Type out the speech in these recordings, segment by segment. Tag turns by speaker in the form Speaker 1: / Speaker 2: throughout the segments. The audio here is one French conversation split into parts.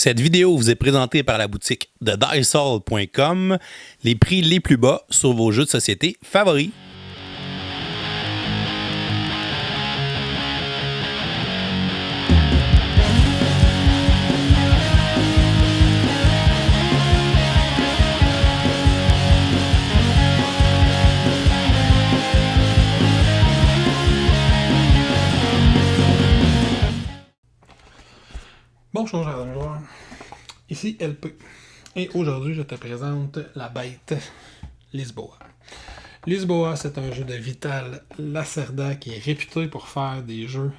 Speaker 1: Cette vidéo vous est présentée par la boutique de Diceall.com, les prix les plus bas sur vos jeux de société favoris.
Speaker 2: Bonjour chers amis joueurs, ici LP, et aujourd'hui je te présente la bête Lisboa. Lisboa, c'est un jeu de Vital Lacerda qui est réputé pour faire des jeux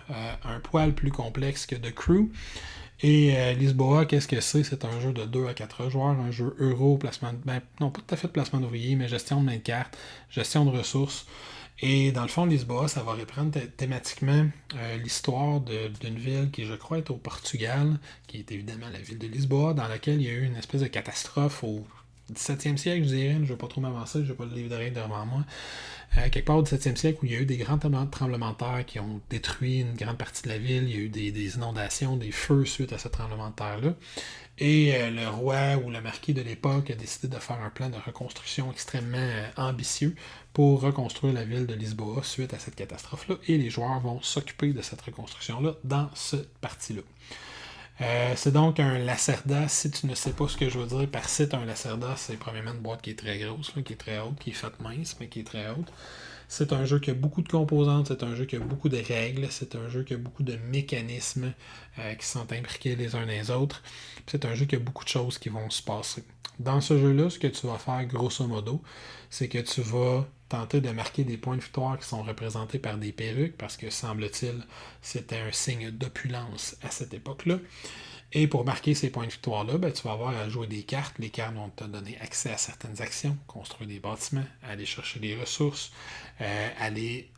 Speaker 2: un poil plus complexes que The Crew. Et Lisboa, qu'est-ce que c'est? C'est un jeu de 2 à 4 joueurs, un jeu euro, placement, non pas tout à fait de placement d'ouvriers, mais gestion de main de cartes, gestion de ressources. Et dans le fond, Lisboa, ça va reprendre thématiquement l'histoire d'une ville qui, je crois, est au Portugal, qui est évidemment la ville de Lisboa, dans laquelle il y a eu une espèce de catastrophe au 17e siècle, je dirais. Je ne vais pas trop m'avancer, je n'ai pas le livre de règles devant moi. Quelque part au 17e siècle, où il y a eu des grands tremblements de terre qui ont détruit une grande partie de la ville. Il y a eu des inondations, des feux suite à ce tremblement de terre-là. Et le roi ou le marquis de l'époque a décidé de faire un plan de reconstruction extrêmement ambitieux pour reconstruire la ville de Lisboa suite à cette catastrophe-là. Et les joueurs vont s'occuper de cette reconstruction-là dans cette partie-là. C'est donc un Lacerda. Si tu ne sais pas ce que je veux dire par c'est un Lacerda, c'est premièrement une boîte qui est très grosse, là, qui est très haute, qui est faite mince, mais qui est très haute. C'est un jeu qui a beaucoup de composantes, c'est un jeu qui a beaucoup de règles, c'est un jeu qui a beaucoup de mécanismes qui sont imbriqués les uns les autres. C'est un jeu qui a beaucoup de choses qui vont se passer. Dans ce jeu-là, ce que tu vas faire grosso modo, c'est que tu vas tenter de marquer des points de victoire qui sont représentés par des perruques, parce que semble-t-il, c'était un signe d'opulence à cette époque-là. Et pour marquer ces points de victoire-là, tu vas avoir à jouer des cartes. Les cartes vont te donner accès à certaines actions, construire des bâtiments, aller chercher des ressources, aller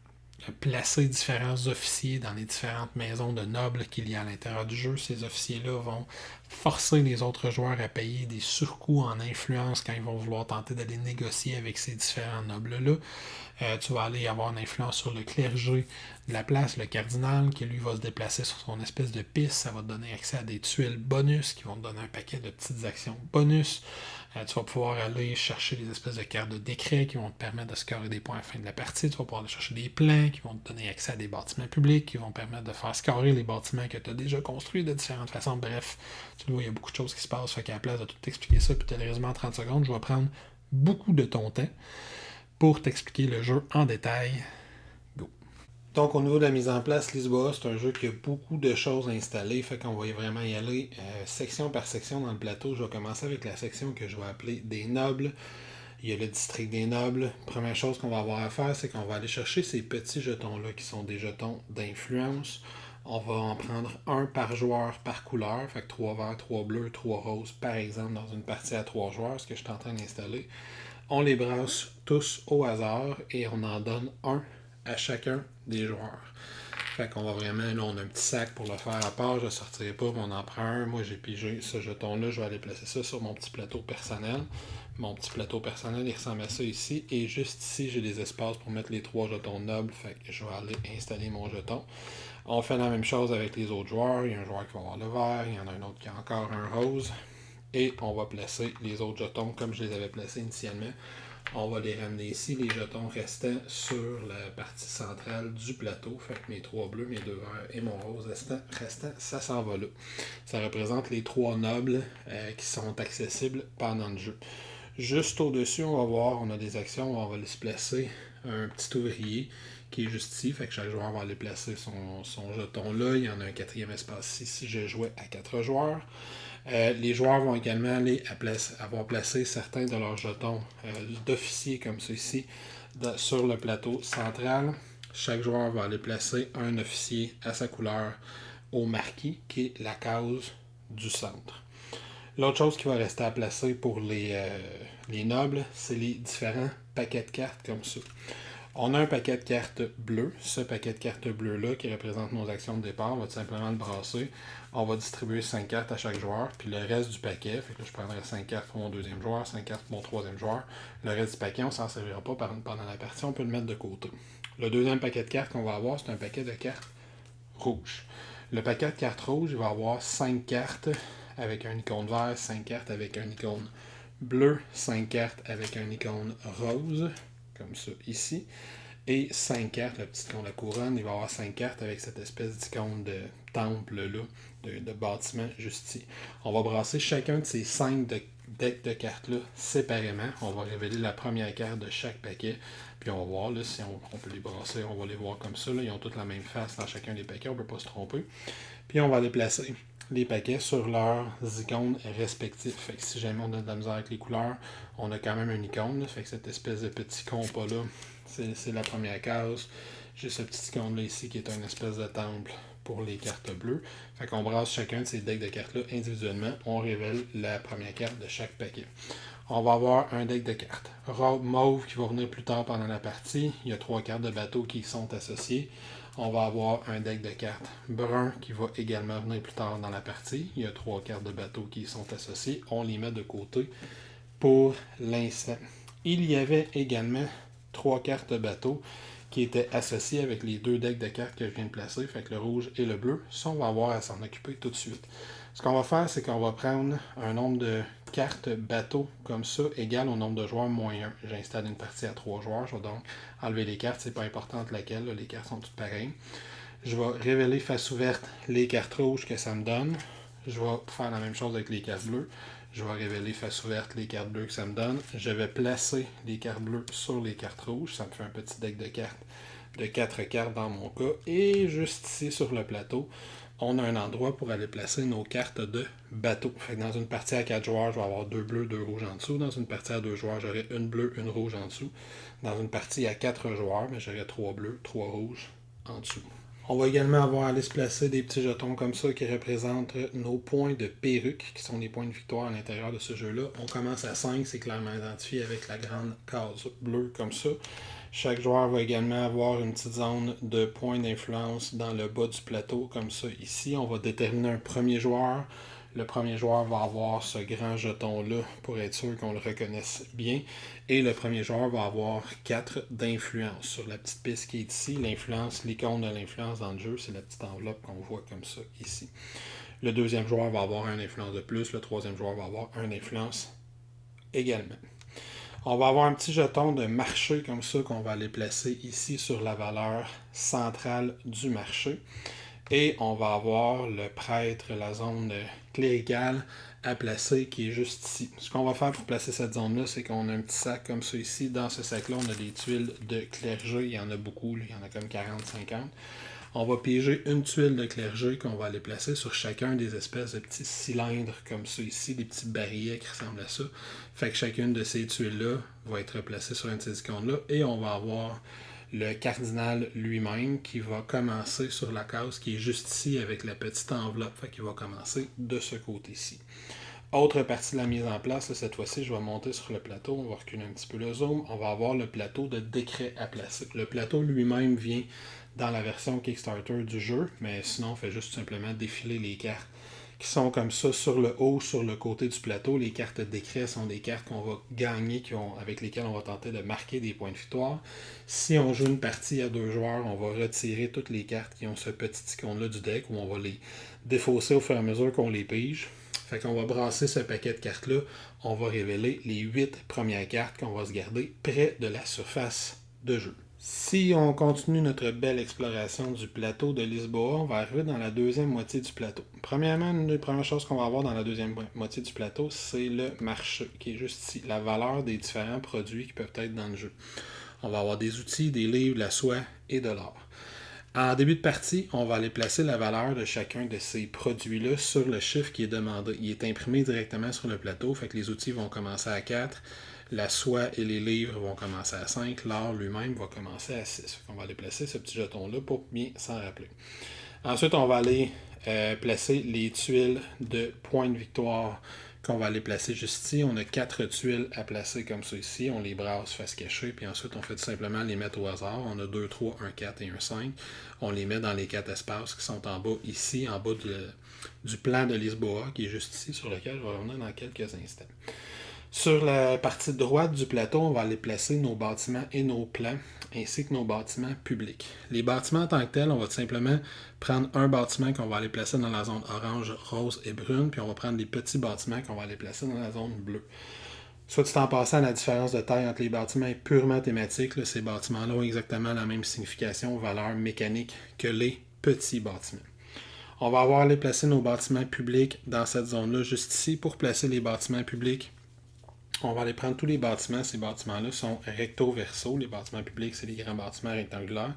Speaker 2: placer différents officiers dans les différentes maisons de nobles qu'il y a à l'intérieur du jeu. Ces officiers-là vont forcer les autres joueurs à payer des surcoûts en influence quand ils vont vouloir tenter d'aller négocier avec ces différents nobles-là. Tu vas aller avoir une influence sur le clergé de la place, le cardinal, qui lui va se déplacer sur son espèce de piste. Ça va te donner accès à des tuiles bonus qui vont te donner un paquet de petites actions bonus. Tu vas pouvoir aller chercher des espèces de cartes de décret qui vont te permettre de scorer des points à la fin de la partie. Tu vas pouvoir aller chercher des plans qui vont te donner accès à des bâtiments publics, qui vont te permettre de faire scorer les bâtiments que tu as déjà construits de différentes façons. Bref, tu le vois, il y a beaucoup de choses qui se passent. Fait qu'à la place de tout t'expliquer ça puis te le résumer en 30 secondes, je vais prendre beaucoup de ton temps pour t'expliquer le jeu en détail. Go! Donc, au niveau de la mise en place, Lisboa, c'est un jeu qui a beaucoup de choses installées, fait qu'on va vraiment y aller section par section dans le plateau. Je vais commencer avec la section que je vais appeler des nobles. Il y a le district des nobles. Première chose qu'on va avoir à faire, c'est qu'on va aller chercher ces petits jetons-là qui sont des jetons d'influence. On va en prendre un par joueur par couleur, fait que 3 verts, 3 bleus, 3 roses, par exemple, dans une partie à 3 joueurs, ce que je suis en train d'installer. On les brasse tous au hasard et on en donne un à chacun des joueurs. Fait qu'on va vraiment, là on a un petit sac pour le faire à part, je ne sortirai pas, mais on en prend un. Moi j'ai pigé ce jeton-là, je vais aller placer ça sur mon petit plateau personnel. Mon petit plateau personnel, il ressemble à ça ici. Et juste ici, j'ai des espaces pour mettre les 3 jetons nobles. Fait que je vais aller installer mon jeton. On fait la même chose avec les autres joueurs. Il y a un joueur qui va avoir le vert, il y en a un autre qui a encore un rose. Et on va placer les autres jetons comme je les avais placés initialement. On va les ramener ici, les jetons restant sur la partie centrale du plateau. Fait que mes 3 bleus, mes 2 verts et mon rose restant, ça s'en va là. Ça représente les 3 nobles qui sont accessibles pendant le jeu. Juste au-dessus, on va voir, on a des actions où on va laisser placer un petit ouvrier qui est juste ici. Fait que chaque joueur va aller placer son jeton là. Il y en a un 4e espace ici si je jouais à 4 joueurs. Les joueurs vont également aller avoir placé certains de leurs jetons d'officiers comme ceci sur le plateau central. Chaque joueur va aller placer un officier à sa couleur au marquis, qui est la case du centre. L'autre chose qui va rester à placer pour les nobles, c'est les différents paquets de cartes comme ça. On a un paquet de cartes bleues. Ce paquet de cartes bleues-là, qui représente nos actions de départ, on va tout simplement le brasser. On va distribuer 5 cartes à chaque joueur, puis le reste du paquet, fait que je prendrai 5 cartes pour mon 2e joueur, 5 cartes pour mon 3e joueur. Le reste du paquet, on ne s'en servira pas pendant la partie, on peut le mettre de côté. Le 2e paquet de cartes qu'on va avoir, c'est un paquet de cartes rouges. Le paquet de cartes rouges, il va avoir 5 cartes avec un icône vert, 5 cartes avec un icône bleu, 5 cartes avec un icône rose, comme ça ici, et 5 cartes, le petit icône de la couronne, il va y avoir 5 cartes avec cette espèce d'icône de temple-là, de bâtiment juste ici. On va brasser chacun de ces 5 decks de cartes-là séparément. On va révéler la première carte de chaque paquet, puis on va voir là, si on peut les brasser, on va les voir comme ça. Là. Ils ont toutes la même face dans chacun des paquets, on ne peut pas se tromper. Puis on va déplacer les paquets sur leurs icônes respectifs. Fait que si jamais on a de la misère avec les couleurs, on a quand même une icône. Là. Fait que cette espèce de petit compas-là, c'est la première case. J'ai ce petit icône-là ici qui est une espèce de temple pour les cartes bleues. Fait qu'on brasse chacun de ces decks de cartes-là individuellement. On révèle la première carte de chaque paquet. On va avoir un deck de cartes. Mauve qui va venir plus tard pendant la partie. Il y a 3 cartes de bateau qui sont associées. On va avoir un deck de cartes brun qui va également venir plus tard dans la partie. Il y a 3 cartes de bateau qui sont associées. On les met de côté pour l'instant. Il y avait également 3 cartes de bateau qui étaient associées avec les 2 decks de cartes que je viens de placer, fait que le rouge et le bleu. Ça, on va avoir à s'en occuper tout de suite. Ce qu'on va faire, c'est qu'on va prendre un nombre de cartes bateau comme ça, égal au nombre de joueurs moins 1. J'installe une partie à 3 joueurs, je vais donc enlever les cartes, c'est pas important laquelle, là, les cartes sont toutes pareilles. Je vais révéler face ouverte les cartes rouges que ça me donne. Je vais faire la même chose avec les cartes bleues. Je vais révéler face ouverte les cartes bleues que ça me donne. Je vais placer les cartes bleues sur les cartes rouges. Ça me fait un petit deck de cartes de 4 cartes dans mon cas. Et juste ici sur le plateau, on a un endroit pour aller placer nos cartes de bateau. Fait que dans une partie à 4 joueurs, je vais avoir 2 bleus, 2 rouges en dessous. Dans une partie à 2 joueurs, j'aurai une bleue, une rouge en dessous. Dans une partie à 4 joueurs, j'aurai 3 bleus, 3 rouges en dessous. On va également avoir à aller se placer des petits jetons comme ça qui représentent nos points de perruque, qui sont les points de victoire à l'intérieur de ce jeu-là. On commence à 5, c'est clairement identifié avec la grande case bleue comme ça. Chaque joueur va également avoir une petite zone de points d'influence dans le bas du plateau comme ça ici. On va déterminer un premier joueur. Le premier joueur va avoir ce grand jeton-là pour être sûr qu'on le reconnaisse bien. Et le premier joueur va avoir 4 d'influence. Sur la petite piste qui est ici, l'influence, l'icône de l'influence dans le jeu, c'est la petite enveloppe qu'on voit comme ça ici. Le deuxième joueur va avoir un influence de plus. Le troisième joueur va avoir un influence également. On va avoir un petit jeton de marché comme ça qu'on va aller placer ici sur la valeur centrale du marché. Et on va avoir le prêtre, la zone cléricale à placer qui est juste ici. Ce qu'on va faire pour placer cette zone-là, c'est qu'on a un petit sac comme ça ici. Dans ce sac-là, on a des tuiles de clergé. Il y en a beaucoup, il y en a comme 40-50. On va piéger une tuile de clergé qu'on va aller placer sur chacun des espèces de petits cylindres comme ça ici, des petits barillets qui ressemblent à ça. Fait que chacune de ces tuiles-là va être placée sur un de ces icônes-là et on va avoir le cardinal lui-même qui va commencer sur la case qui est juste ici avec la petite enveloppe. Fait qu'il va commencer de ce côté-ci. Autre partie de la mise en place, là, cette fois-ci, je vais monter sur le plateau, on va reculer un petit peu le zoom, on va avoir le plateau de décret à placer. Le plateau lui-même vient dans la version Kickstarter du jeu, mais sinon on fait juste tout simplement défiler les cartes qui sont comme ça sur le haut, sur le côté du plateau. Les cartes de décret sont des cartes qu'on va gagner, avec lesquelles on va tenter de marquer des points de victoire. Si on joue une partie à 2 joueurs, on va retirer toutes les cartes qui ont ce petit icône-là du deck, où on va les défausser au fur et à mesure qu'on les pige. Fait qu'on va brasser ce paquet de cartes-là. On va révéler les 8 premières cartes qu'on va se garder près de la surface de jeu. Si on continue notre belle exploration du plateau de Lisboa, on va arriver dans la deuxième moitié du plateau. Premièrement, une des premières choses qu'on va avoir dans la deuxième moitié du plateau, c'est le marché, qui est juste ici, la valeur des différents produits qui peuvent être dans le jeu. On va avoir des outils, des livres, de la soie et de l'or. En début de partie, on va aller placer la valeur de chacun de ces produits-là sur le chiffre qui est demandé. Il est imprimé directement sur le plateau, fait que les outils vont commencer à 4, la soie et les livres vont commencer à 5, l'or lui-même va commencer à 6. On va aller placer ce petit jeton-là pour bien s'en rappeler. Ensuite, on va aller placer les tuiles de points de victoire qu'on va aller placer juste ici. On a 4 tuiles à placer comme ça ici. On les brasse face cachée, puis ensuite on fait tout simplement les mettre au hasard. On a 2, 3, 1, 4 et 1, 5. On les met dans les 4 espaces qui sont en bas ici, en bas du plan de Lisboa, qui est juste ici, sur lequel je vais revenir dans quelques instants. Sur la partie droite du plateau, on va aller placer nos bâtiments et nos plans, ainsi que nos bâtiments publics. Les bâtiments en tant que tels, on va tout simplement prendre un bâtiment qu'on va aller placer dans la zone orange, rose et brune, puis on va prendre les petits bâtiments qu'on va aller placer dans la zone bleue. Soit dit en passant, la différence de taille entre les bâtiments est purement thématique. Là, ces bâtiments-là ont exactement la même signification, valeur mécanique que les petits bâtiments. On va avoir aller placer nos bâtiments publics dans cette zone-là, juste ici. Pour placer les bâtiments publics, on va aller prendre tous les bâtiments. Ces bâtiments-là sont recto-verso. Les bâtiments publics, c'est les grands bâtiments rectangulaires.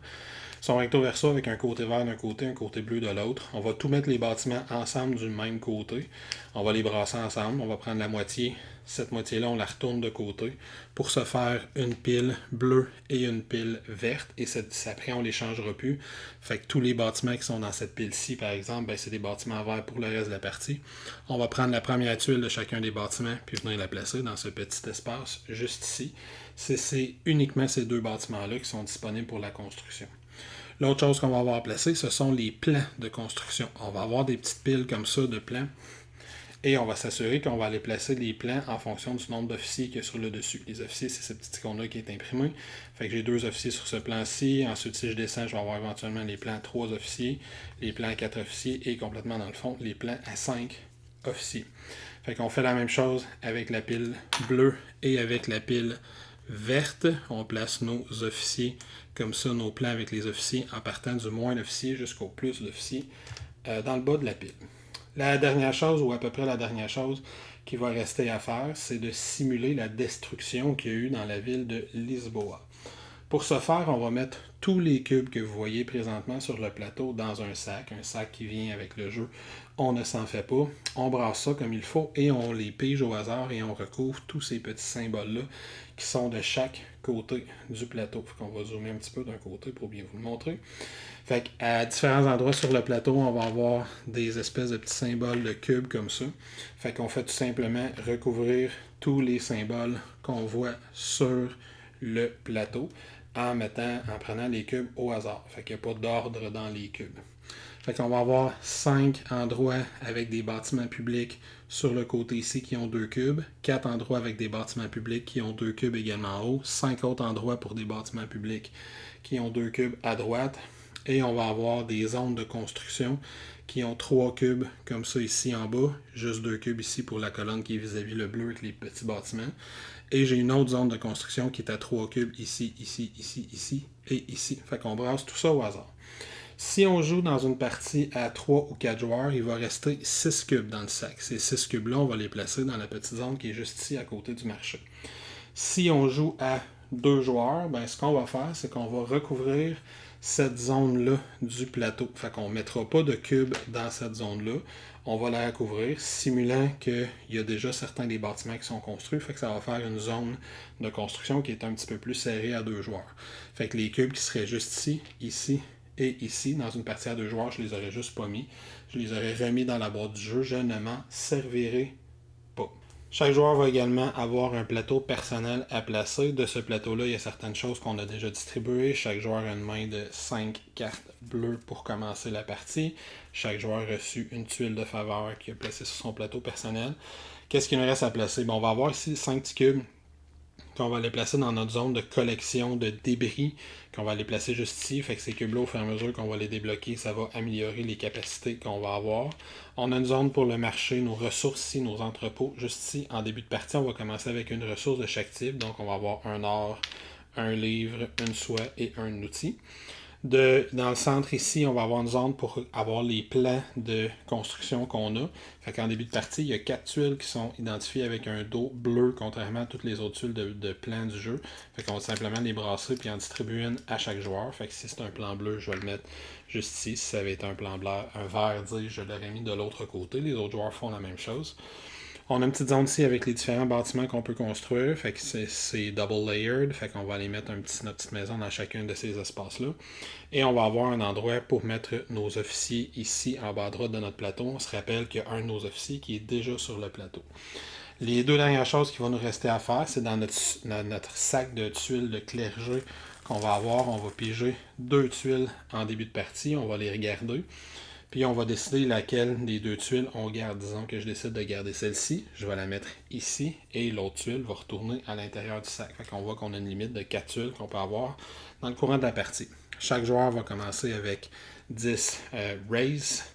Speaker 2: Ils sont recto-verso avec un côté vert d'un côté, un côté bleu de l'autre. On va tout mettre les bâtiments ensemble du même côté. On va les brasser ensemble. On va prendre la moitié. Cette moitié-là, on la retourne de côté pour se faire une pile bleue et une pile verte. Et après, on ne les changera plus. Fait que tous les bâtiments qui sont dans cette pile-ci, par exemple, c'est des bâtiments verts pour le reste de la partie. On va prendre la première tuile de chacun des bâtiments puis venir la placer dans ce petit espace juste ici. C'est uniquement ces deux bâtiments-là qui sont disponibles pour la construction. L'autre chose qu'on va avoir placé, ce sont les plans de construction. On va avoir des petites piles comme ça de plans et on va s'assurer qu'on va aller placer les plans en fonction du nombre d'officiers qu'il y a sur le dessus. Les officiers, c'est ce petit icône-là qui est imprimé. Fait que j'ai 2 officiers sur ce plan-ci. Ensuite, si je descends, je vais avoir éventuellement les plans à 3 officiers, les plans à 4 officiers et complètement dans le fond, les plans à 5 officiers. Fait qu'on fait la même chose avec la pile bleue et avec la pile verte. On place nos officiers comme ça, nos plans avec les officiers en partant du moins d'officiers jusqu'au plus d'officiers dans le bas de la pile. La dernière chose, ou à peu près la dernière chose qui va rester à faire, c'est de simuler la destruction qu'il y a eu dans la ville de Lisboa. Pour ce faire, on va mettre tous les cubes que vous voyez présentement sur le plateau dans un sac qui vient avec le jeu. On ne s'en fait pas, on brasse ça comme il faut et on les pige au hasard et on recouvre tous ces petits symboles-là qui sont de chaque côté du plateau. Fait qu'on va zoomer un petit peu d'un côté pour bien vous le montrer. Fait qu'à différents endroits sur le plateau, on va avoir des espèces de petits symboles de cubes comme ça. Fait qu'on fait tout simplement recouvrir tous les symboles qu'on voit sur le plateau en prenant les cubes au hasard. Fait qu'il n'y a pas d'ordre dans les cubes. Fait qu'on va avoir 5 endroits avec des bâtiments publics sur le côté ici qui ont 2 cubes, 4 endroits avec des bâtiments publics qui ont 2 cubes également en haut, 5 autres endroits pour des bâtiments publics qui ont 2 cubes à droite, et on va avoir des zones de construction qui ont 3 cubes comme ça ici en bas, juste 2 cubes ici pour la colonne qui est vis-à-vis le bleu avec les petits bâtiments. Et j'ai une autre zone de construction qui est à 3 cubes ici, ici, ici, ici et ici. Fait qu'on brasse tout ça au hasard. Si on joue dans une partie à 3 ou 4 joueurs, il va rester 6 cubes dans le sac. Ces 6 cubes-là, on va les placer dans la petite zone qui est juste ici à côté du marché. Si on joue à 2 joueurs, ce qu'on va faire, c'est qu'on va recouvrir cette zone-là du plateau. Fait qu'on ne mettra pas de cubes dans cette zone-là. On va la recouvrir, simulant qu'il y a déjà certains des bâtiments qui sont construits. Fait que ça va faire une zone de construction qui est un petit peu plus serrée à 2 joueurs. Fait que les cubes qui seraient juste ici, ici et ici, dans une partie à 2 joueurs, je les aurais juste pas mis. Je les aurais remis dans la boîte du jeu. Je ne m'en servirai pas. Chaque joueur va également avoir un plateau personnel à placer. De ce plateau-là, il y a certaines choses qu'on a déjà distribuées. Chaque joueur a une main de 5 cartes bleues pour commencer la partie. Chaque joueur a reçu une tuile de faveur qu'il a placée sur son plateau personnel. Qu'est-ce qu'il nous reste à placer? On va avoir ici 5 petits cubes qu'on va les placer dans notre zone de collection de débris, qu'on va les placer juste ici. Fait que ces cubes-là, au fur et à mesure qu'on va les débloquer, ça va améliorer les capacités qu'on va avoir. On a une zone pour le marché, nos ressources ici, nos entrepôts, juste ici. En début de partie, on va commencer avec une ressource de chaque type. Donc, on va avoir un or, un livre, une soie et un outil. Dans le centre ici, on va avoir une zone pour avoir les plans de construction qu'on a. Fait qu'en début de partie, il y a 4 tuiles qui sont identifiées avec un dos bleu, contrairement à toutes les autres tuiles de plans du jeu. Fait qu'on va simplement les brasser puis en distribuer une à chaque joueur. Fait que si c'est un plan bleu, je vais le mettre juste ici. Si ça avait été un plan blanc, un vert, je l'aurais mis de l'autre côté. Les autres joueurs font la même chose. On a une petite zone ici avec les différents bâtiments qu'on peut construire. Fait que c'est double layered. Fait qu'on va aller mettre notre petite maison dans chacun de ces espaces-là. Et on va avoir un endroit pour mettre nos officiers ici en bas à droite de notre plateau. On se rappelle qu'il y a un de nos officiers qui est déjà sur le plateau. Les 2 dernières choses qui vont nous rester à faire, c'est dans notre sac de tuiles de clergé qu'on va avoir. On va piger 2 tuiles en début de partie. On va les regarder. Puis on va décider laquelle des deux tuiles on garde. Disons que je décide de garder celle-ci, je vais la mettre ici, et l'autre tuile va retourner à l'intérieur du sac. Fait qu'on voit qu'on a une limite de 4 tuiles qu'on peut avoir dans le courant de la partie. Chaque joueur va commencer avec 10 raise.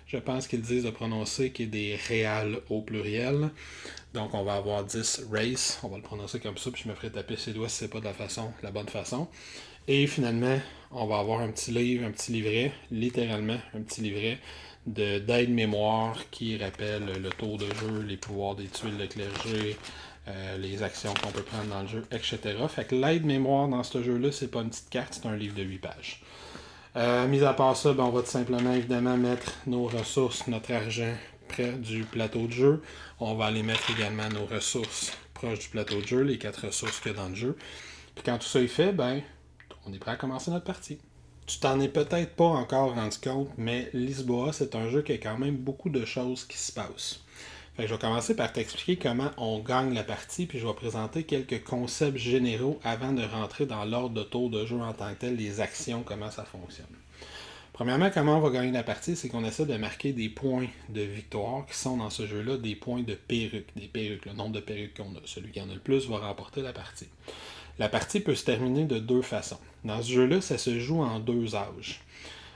Speaker 2: Je pense qu'ils disent de prononcer qu'il y a des réals au pluriel. Donc on va avoir 10 race. On va le prononcer comme ça, puis je me ferai taper ses doigts si c'est pas de la bonne façon. Et finalement, on va avoir un petit livre, un petit livret, littéralement un petit livret d'aide-mémoire qui rappelle le tour de jeu, les pouvoirs des tuiles de clergé, les actions qu'on peut prendre dans le jeu, etc. Fait que l'aide-mémoire dans ce jeu-là, c'est pas une petite carte, c'est un livre de 8 pages. Mis à part ça, on va tout simplement évidemment mettre nos ressources, notre argent près du plateau de jeu. On va aller mettre également nos ressources proches du plateau de jeu, les 4 ressources qu'il y a dans le jeu. Puis quand tout ça est fait, on est prêt à commencer notre partie. Tu t'en es peut-être pas encore rendu compte, mais Lisboa, c'est un jeu qui a quand même beaucoup de choses qui se passent. Fait que je vais commencer par t'expliquer comment on gagne la partie, puis je vais présenter quelques concepts généraux avant de rentrer dans l'ordre de tour de jeu en tant que tel, les actions, comment ça fonctionne. Premièrement, comment on va gagner la partie, c'est qu'on essaie de marquer des points de victoire qui sont dans ce jeu-là des points de perruque. Des perruques, le nombre de perruques qu'on a. Celui qui en a le plus va remporter la partie. La partie peut se terminer de 2 façons. Dans ce jeu-là, ça se joue en 2 âges.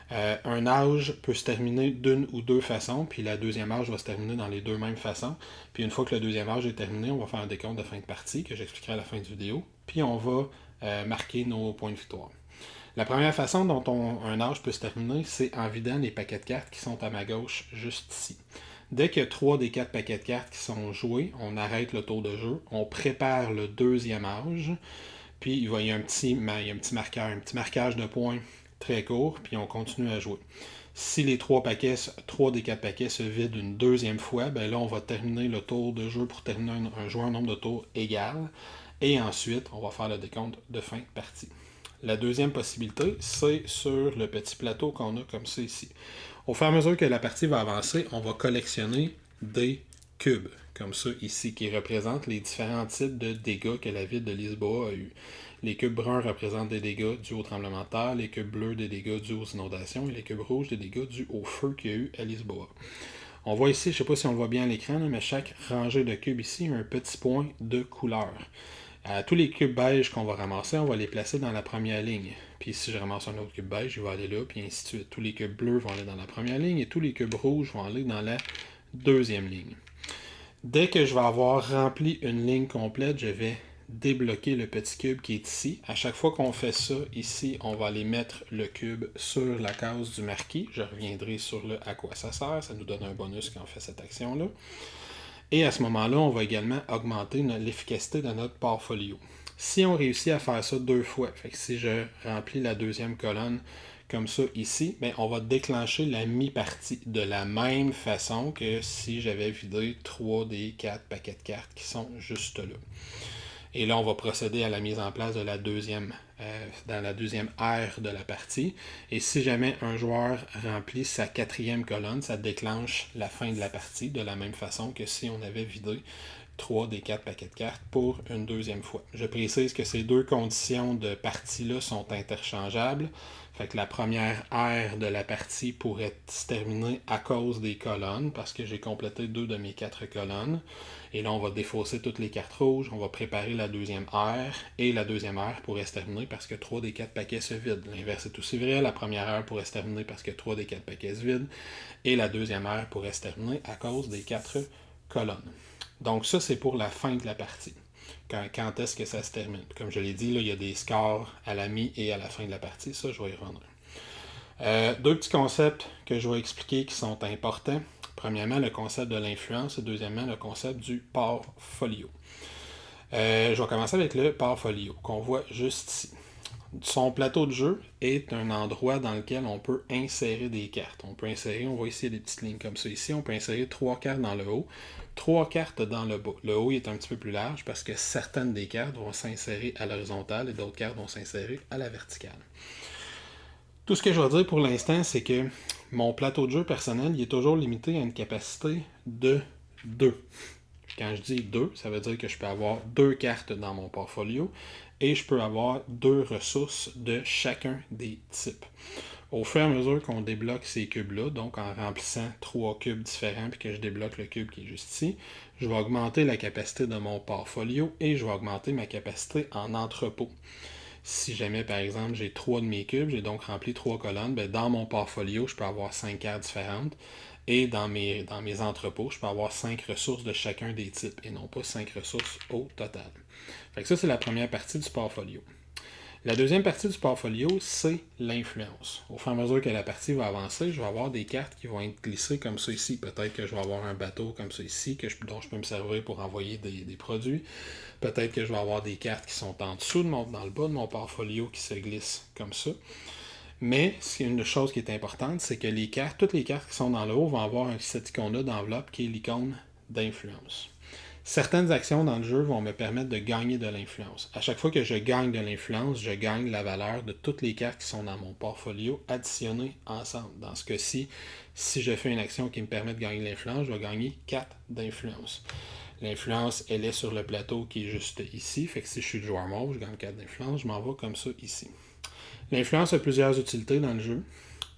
Speaker 2: Un âge peut se terminer d'une ou 2 façons, puis la deuxième âge va se terminer dans les 2 mêmes façons. Puis une fois que le deuxième âge est terminé, on va faire un décompte de fin de partie, que j'expliquerai à la fin de vidéo, puis on va marquer nos points de victoire. La première façon dont un âge peut se terminer, c'est en vidant les paquets de cartes qui sont à ma gauche, juste ici. Dès qu'il y a 3 des 4 paquets de cartes qui sont joués, on arrête le tour de jeu, on prépare le deuxième âge, puis il y a un petit marqueur, un petit marquage de points très court, puis on continue à jouer. Si les 3 des 4 paquets se vident une deuxième fois, là on va terminer le tour de jeu pour terminer jouer un nombre de tours égal, et ensuite on va faire le décompte de fin de partie. La deuxième possibilité, c'est sur le petit plateau qu'on a comme ça ici. Au fur et à mesure que la partie va avancer, on va collectionner des cubes, comme ça ici, qui représentent les différents types de dégâts que la ville de Lisboa a eu. Les cubes bruns représentent des dégâts dus au tremblement de terre, les cubes bleus des dégâts dus aux inondations et les cubes rouges des dégâts dus au feu qu'il y a eu à Lisboa. On voit ici, je ne sais pas si on le voit bien à l'écran, mais chaque rangée de cubes ici a un petit point de couleur. Tous les cubes beige qu'on va ramasser, on va les placer dans la première ligne. Puis si je ramasse un autre cube beige, il va aller là, puis ainsi de suite. Tous les cubes bleus vont aller dans la première ligne et tous les cubes rouges vont aller dans la deuxième ligne. Dès que je vais avoir rempli une ligne complète, je vais débloquer le petit cube qui est ici. À chaque fois qu'on fait ça, ici, on va aller mettre le cube sur la case du marquis. Je reviendrai sur le à quoi ça sert. Ça nous donne un bonus quand on fait cette action-là. Et à ce moment-là, on va également augmenter l'efficacité de notre portfolio. Si on réussit à faire ça 2 fois, fait que si je remplis la deuxième colonne comme ça ici, on va déclencher la mi-partie de la même façon que si j'avais vidé 3 des 4 paquets de cartes qui sont juste là. Et là, on va procéder à la mise en place de la deuxième, dans la deuxième ère de la partie. Et si jamais un joueur remplit sa 4e colonne, ça déclenche la fin de la partie de la même façon que si on avait vidé 3 des 4 paquets de cartes pour une deuxième fois. Je précise que ces 2 conditions de partie-là sont interchangeables. Fait que la première ère de la partie pourrait se terminer à cause des colonnes, parce que j'ai complété 2 de mes 4 colonnes. Et là, on va défausser toutes les cartes rouges, on va préparer la deuxième ère, et la deuxième ère pourrait se terminer parce que 3 des 4 paquets se vident. L'inverse est aussi vrai, la première ère pourrait se terminer parce que 3 des 4 paquets se vident, et la deuxième ère pourrait se terminer à cause des 4 colonnes. Donc ça, c'est pour la fin de la partie. Quand est-ce que ça se termine? Comme je l'ai dit, là, il y a des scores à la mi et à la fin de la partie. Ça, je vais y revenir. 2 petits concepts que je vais expliquer qui sont importants. Premièrement, le concept de l'influence et deuxièmement, le concept du portfolio. Je vais commencer avec le portfolio qu'on voit juste ici. Son plateau de jeu est un endroit dans lequel on peut insérer des cartes. On voit ici des petites lignes comme ça ici, on peut insérer 3 cartes dans le haut, 3 cartes dans le bas. Le haut est un petit peu plus large parce que certaines des cartes vont s'insérer à l'horizontale et d'autres cartes vont s'insérer à la verticale. Tout ce que je vais dire pour l'instant, c'est que mon plateau de jeu personnel, il est toujours limité à une capacité de 2. Quand je dis 2, ça veut dire que je peux avoir 2 cartes dans mon portfolio et je peux avoir 2 ressources de chacun des types. Au fur et à mesure qu'on débloque ces cubes-là, donc en remplissant 3 cubes différents, puis que je débloque le cube qui est juste ici, je vais augmenter la capacité de mon portfolio et je vais augmenter ma capacité en entrepôt. Si jamais, par exemple, j'ai 3 de mes cubes, j'ai donc rempli 3 colonnes, bien, dans mon portfolio, je peux avoir 5 cartes différentes. Et dans mes entrepôts, je peux avoir 5 ressources de chacun des types et non pas 5 ressources au total. Fait que ça, c'est la première partie du portfolio. La deuxième partie du portfolio, c'est l'influence. Au fur et à mesure que la partie va avancer, je vais avoir des cartes qui vont être glissées comme ça ici. Peut-être que je vais avoir un bateau comme ça ici dont je peux me servir pour envoyer des produits. Peut-être que je vais avoir des cartes qui sont en dessous, dans le bas de mon portfolio qui se glissent comme ça. Mais une chose qui est importante, c'est que toutes les cartes qui sont dans le haut vont avoir cette icône-là d'enveloppe qui est l'icône d'influence. Certaines actions dans le jeu vont me permettre de gagner de l'influence. À chaque fois que je gagne de l'influence, je gagne la valeur de toutes les cartes qui sont dans mon portfolio additionnées ensemble. Dans ce cas-ci, si je fais une action qui me permet de gagner de l'influence, je vais gagner 4 d'influence. L'influence, elle est sur le plateau qui est juste ici. Fait que si je suis le joueur mauve, je gagne 4 d'influence, je m'en vais comme ça ici. L'influence a plusieurs utilités dans le jeu.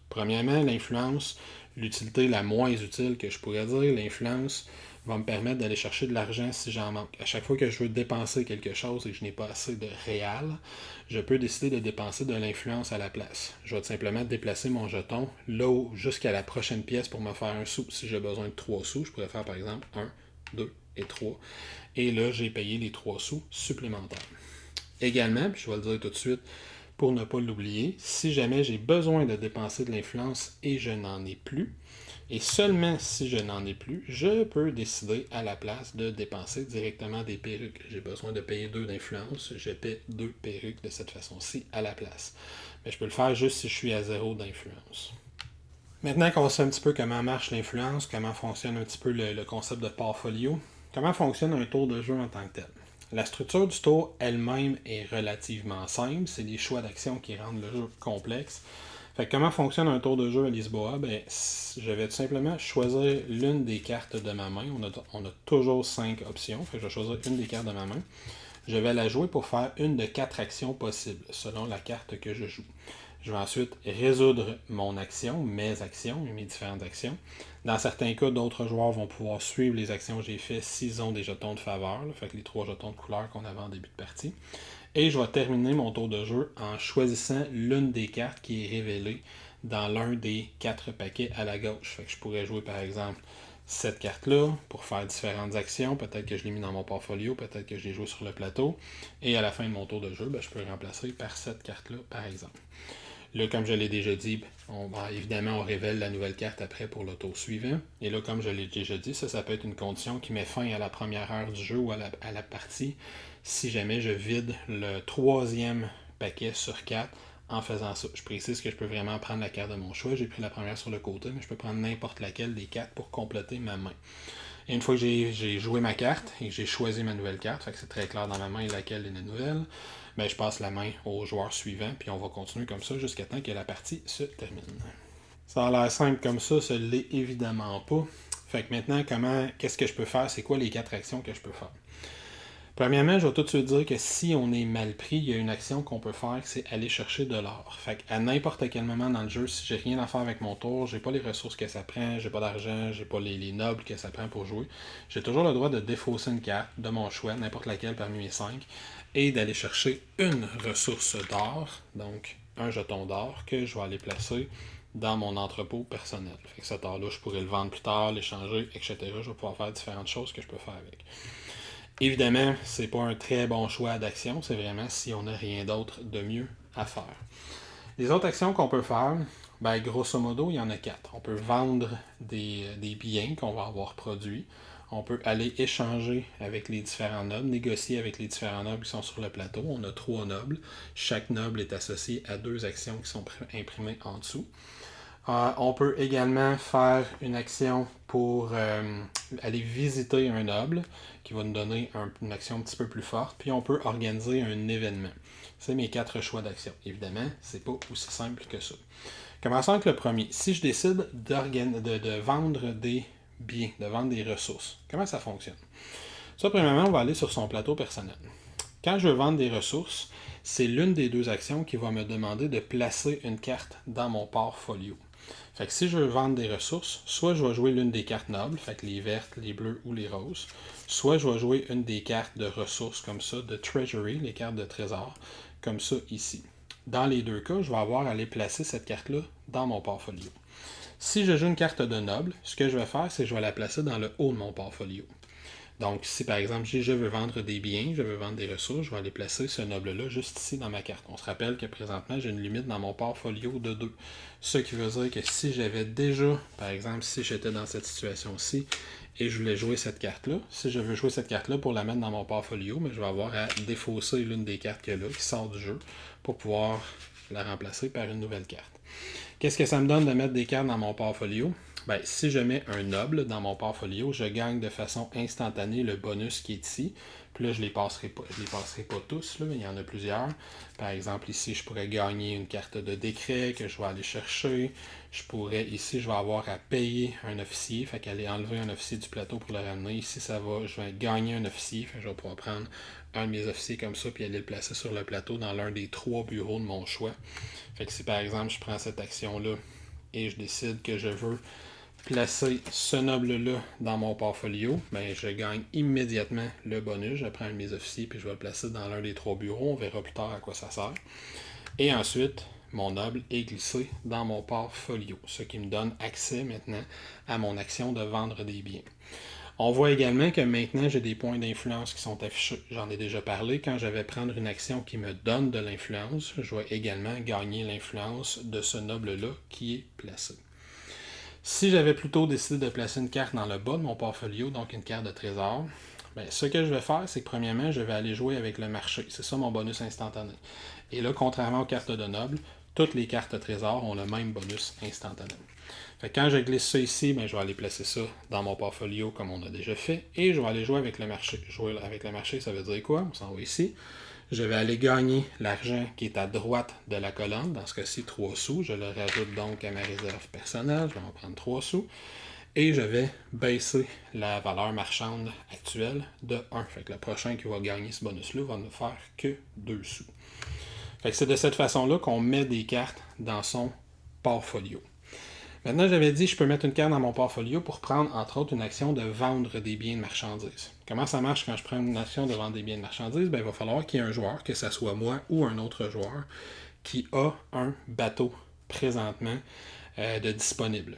Speaker 2: Premièrement, l'influence, l'utilité la moins utile que je pourrais dire, l'influence va me permettre d'aller chercher de l'argent si j'en manque. À chaque fois que je veux dépenser quelque chose et que je n'ai pas assez de réal, je peux décider de dépenser de l'influence à la place. Je vais tout simplement déplacer mon jeton là jusqu'à la prochaine pièce pour me faire un sou. Si j'ai besoin de 3 sous, je pourrais faire par exemple 1, 2 et 3. Et là, j'ai payé les 3 sous supplémentaires. Également, puis je vais le dire tout de suite, pour ne pas l'oublier, si jamais j'ai besoin de dépenser de l'influence et je n'en ai plus, et seulement si je n'en ai plus, je peux décider à la place de dépenser directement des perruques. J'ai besoin de payer 2 d'influence, je paie 2 perruques de cette façon-ci à la place. Mais je peux le faire juste si je suis à 0 d'influence. Maintenant qu'on sait un petit peu comment marche l'influence, comment fonctionne un petit peu le concept de portfolio, comment fonctionne un tour de jeu en tant que tel. La structure du tour elle-même est relativement simple. C'est des choix d'action qui rendent le jeu complexe. Fait que comment fonctionne un tour de jeu à Lisboa? Je vais tout simplement choisir l'une des cartes de ma main. On a toujours 5 options. Fait que je vais choisir une des cartes de ma main. Je vais la jouer pour faire une de 4 actions possibles, selon la carte que je joue. Je vais ensuite résoudre mon action, mes différentes actions. Dans certains cas, d'autres joueurs vont pouvoir suivre les actions que j'ai faites s'ils ont des jetons de faveur, fait que les 3 jetons de couleur qu'on avait en début de partie. Et je vais terminer mon tour de jeu en choisissant l'une des cartes qui est révélée dans l'un des 4 paquets à la gauche. Fait que je pourrais jouer par exemple cette carte-là pour faire différentes actions. Peut-être que je l'ai mis dans mon portfolio, peut-être que je l'ai joué sur le plateau. Et à la fin de mon tour de jeu, je peux remplacer par cette carte-là, par exemple. Là, comme je l'ai déjà dit, évidemment, on révèle la nouvelle carte après pour le tour suivant. Et là, comme je l'ai déjà dit, ça peut être une condition qui met fin à la première heure du jeu ou à la partie si jamais je vide le 3e paquet sur 4 en faisant ça. Je précise que je peux vraiment prendre la carte de mon choix. J'ai pris la première sur le côté, mais je peux prendre n'importe laquelle des 4 pour compléter ma main. Et une fois que j'ai joué ma carte et que j'ai choisi ma nouvelle carte, fait que c'est très clair dans ma main laquelle est la nouvelle, je passe la main au joueur suivant, puis on va continuer comme ça jusqu'à temps que la partie se termine. Ça a l'air simple comme ça, ce l'est évidemment pas. Fait que maintenant, qu'est-ce que je peux faire? C'est quoi les 4 actions que je peux faire? Premièrement, je vais tout de suite dire que si on est mal pris, il y a une action qu'on peut faire, c'est aller chercher de l'or. Fait qu'à n'importe quel moment dans le jeu, si j'ai rien à faire avec mon tour, j'ai pas les ressources que ça prend, j'ai pas d'argent, j'ai pas les nobles que ça prend pour jouer, j'ai toujours le droit de défausser une carte de mon choix, n'importe laquelle parmi mes 5, et d'aller chercher une ressource d'or, donc un jeton d'or, que je vais aller placer dans mon entrepôt personnel. Fait que cet or-là, je pourrais le vendre plus tard, l'échanger, etc. Je vais pouvoir faire différentes choses que je peux faire avec. Évidemment, c'est pas un très bon choix d'action, c'est vraiment si on n'a rien d'autre de mieux à faire. Les autres actions qu'on peut faire, grosso modo, il y en a 4. On peut vendre des biens qu'on va avoir produits. On peut aller échanger avec les différents nobles, négocier avec les différents nobles qui sont sur le plateau. On a 3 nobles. Chaque noble est associé à 2 actions qui sont imprimées en dessous. On peut également faire une action pour aller visiter un noble qui va nous donner une action un petit peu plus forte. Puis on peut organiser un événement. C'est mes 4 choix d'action. Évidemment, c'est pas aussi simple que ça. Commençons avec le premier. Si je décide de vendre des biens, de vendre des ressources, comment ça fonctionne? Ça, premièrement, on va aller sur son plateau personnel. Quand je veux vendre des ressources, c'est l'une des deux actions qui va me demander de placer une carte dans mon portfolio. Fait que si je veux vendre des ressources, soit je vais jouer l'une des cartes nobles, fait que les vertes, les bleues ou les roses, soit je vais jouer une des cartes de ressources comme ça, de treasury, les cartes de trésor, comme ça ici. Dans les deux cas, je vais avoir à aller placer cette carte-là dans mon portfolio. Si je joue une carte de noble, ce que je vais faire, c'est que je vais la placer dans le haut de mon portfolio. Donc, si par exemple, je veux vendre des biens, je veux vendre des ressources, je vais aller placer ce noble-là juste ici dans ma carte. On se rappelle que présentement, j'ai une limite dans mon portfolio de 2. Ce qui veut dire que si j'avais déjà, par exemple, si j'étais dans cette situation-ci et je voulais jouer cette carte-là, si je veux jouer cette carte-là pour la mettre dans mon portfolio, mais je vais avoir à défausser l'une des cartes qu'il y a là, qui sort du jeu, pour pouvoir la remplacer par une nouvelle carte. Qu'est-ce que ça me donne de mettre des cartes dans mon portfolio? Ben, si je mets un noble dans mon portfolio, je gagne de façon instantanée le bonus qui est ici. Puis là, je ne les passerai pas tous, là, mais il y en a plusieurs. Par exemple, ici, je pourrais gagner une carte de décret que je vais aller chercher. Ici, je vais avoir à payer un officier, fait qu'aller enlever un officier du plateau pour le ramener. Ici, je vais gagner un officier, fait que je vais pouvoir prendre un de mes officiers comme ça, puis aller le placer sur le plateau dans l'un des 3 bureaux de mon choix. Fait que si par exemple, je prends cette action-là et je décide que je veux placer ce noble-là dans mon portfolio, ben je gagne immédiatement le bonus. Je prends un de mes officiers puis je vais le placer dans l'un des 3 bureaux. On verra plus tard à quoi ça sert. Et ensuite, mon noble est glissé dans mon portfolio, ce qui me donne accès maintenant à mon action de vendre des biens. On voit également que maintenant, j'ai des points d'influence qui sont affichés. J'en ai déjà parlé. Quand je vais prendre une action qui me donne de l'influence, je vais également gagner l'influence de ce noble-là qui est placé. Si j'avais plutôt décidé de placer une carte dans le bas de mon portfolio, donc une carte de trésor, ben, ce que je vais faire, c'est que premièrement, je vais aller jouer avec le marché. C'est ça mon bonus instantané. Et là, contrairement aux cartes de noble, toutes les cartes de trésor ont le même bonus instantané. Fait que quand je glisse ça ici, ben, je vais aller placer ça dans mon portfolio comme on a déjà fait. Et je vais aller jouer avec le marché. Jouer avec le marché, ça veut dire quoi? On s'en va ici. Je vais aller gagner l'argent qui est à droite de la colonne, dans ce cas-ci 3 sous. Je le rajoute donc à ma réserve personnelle, je vais en prendre 3 sous. Et je vais baisser la valeur marchande actuelle de 1. Fait que le prochain qui va gagner ce bonus-là va ne faire que 2 sous. Fait que c'est de cette façon-là qu'on met des cartes dans son portfolio. Maintenant, j'avais dit que je peux mettre une carte dans mon portfolio pour prendre, entre autres, une action de vendre des biens de marchandises. Comment ça marche quand je prends une action de vendre des biens de marchandises? Ben, il va falloir qu'il y ait un joueur, que ce soit moi ou un autre joueur, qui a un bateau présentement de disponible.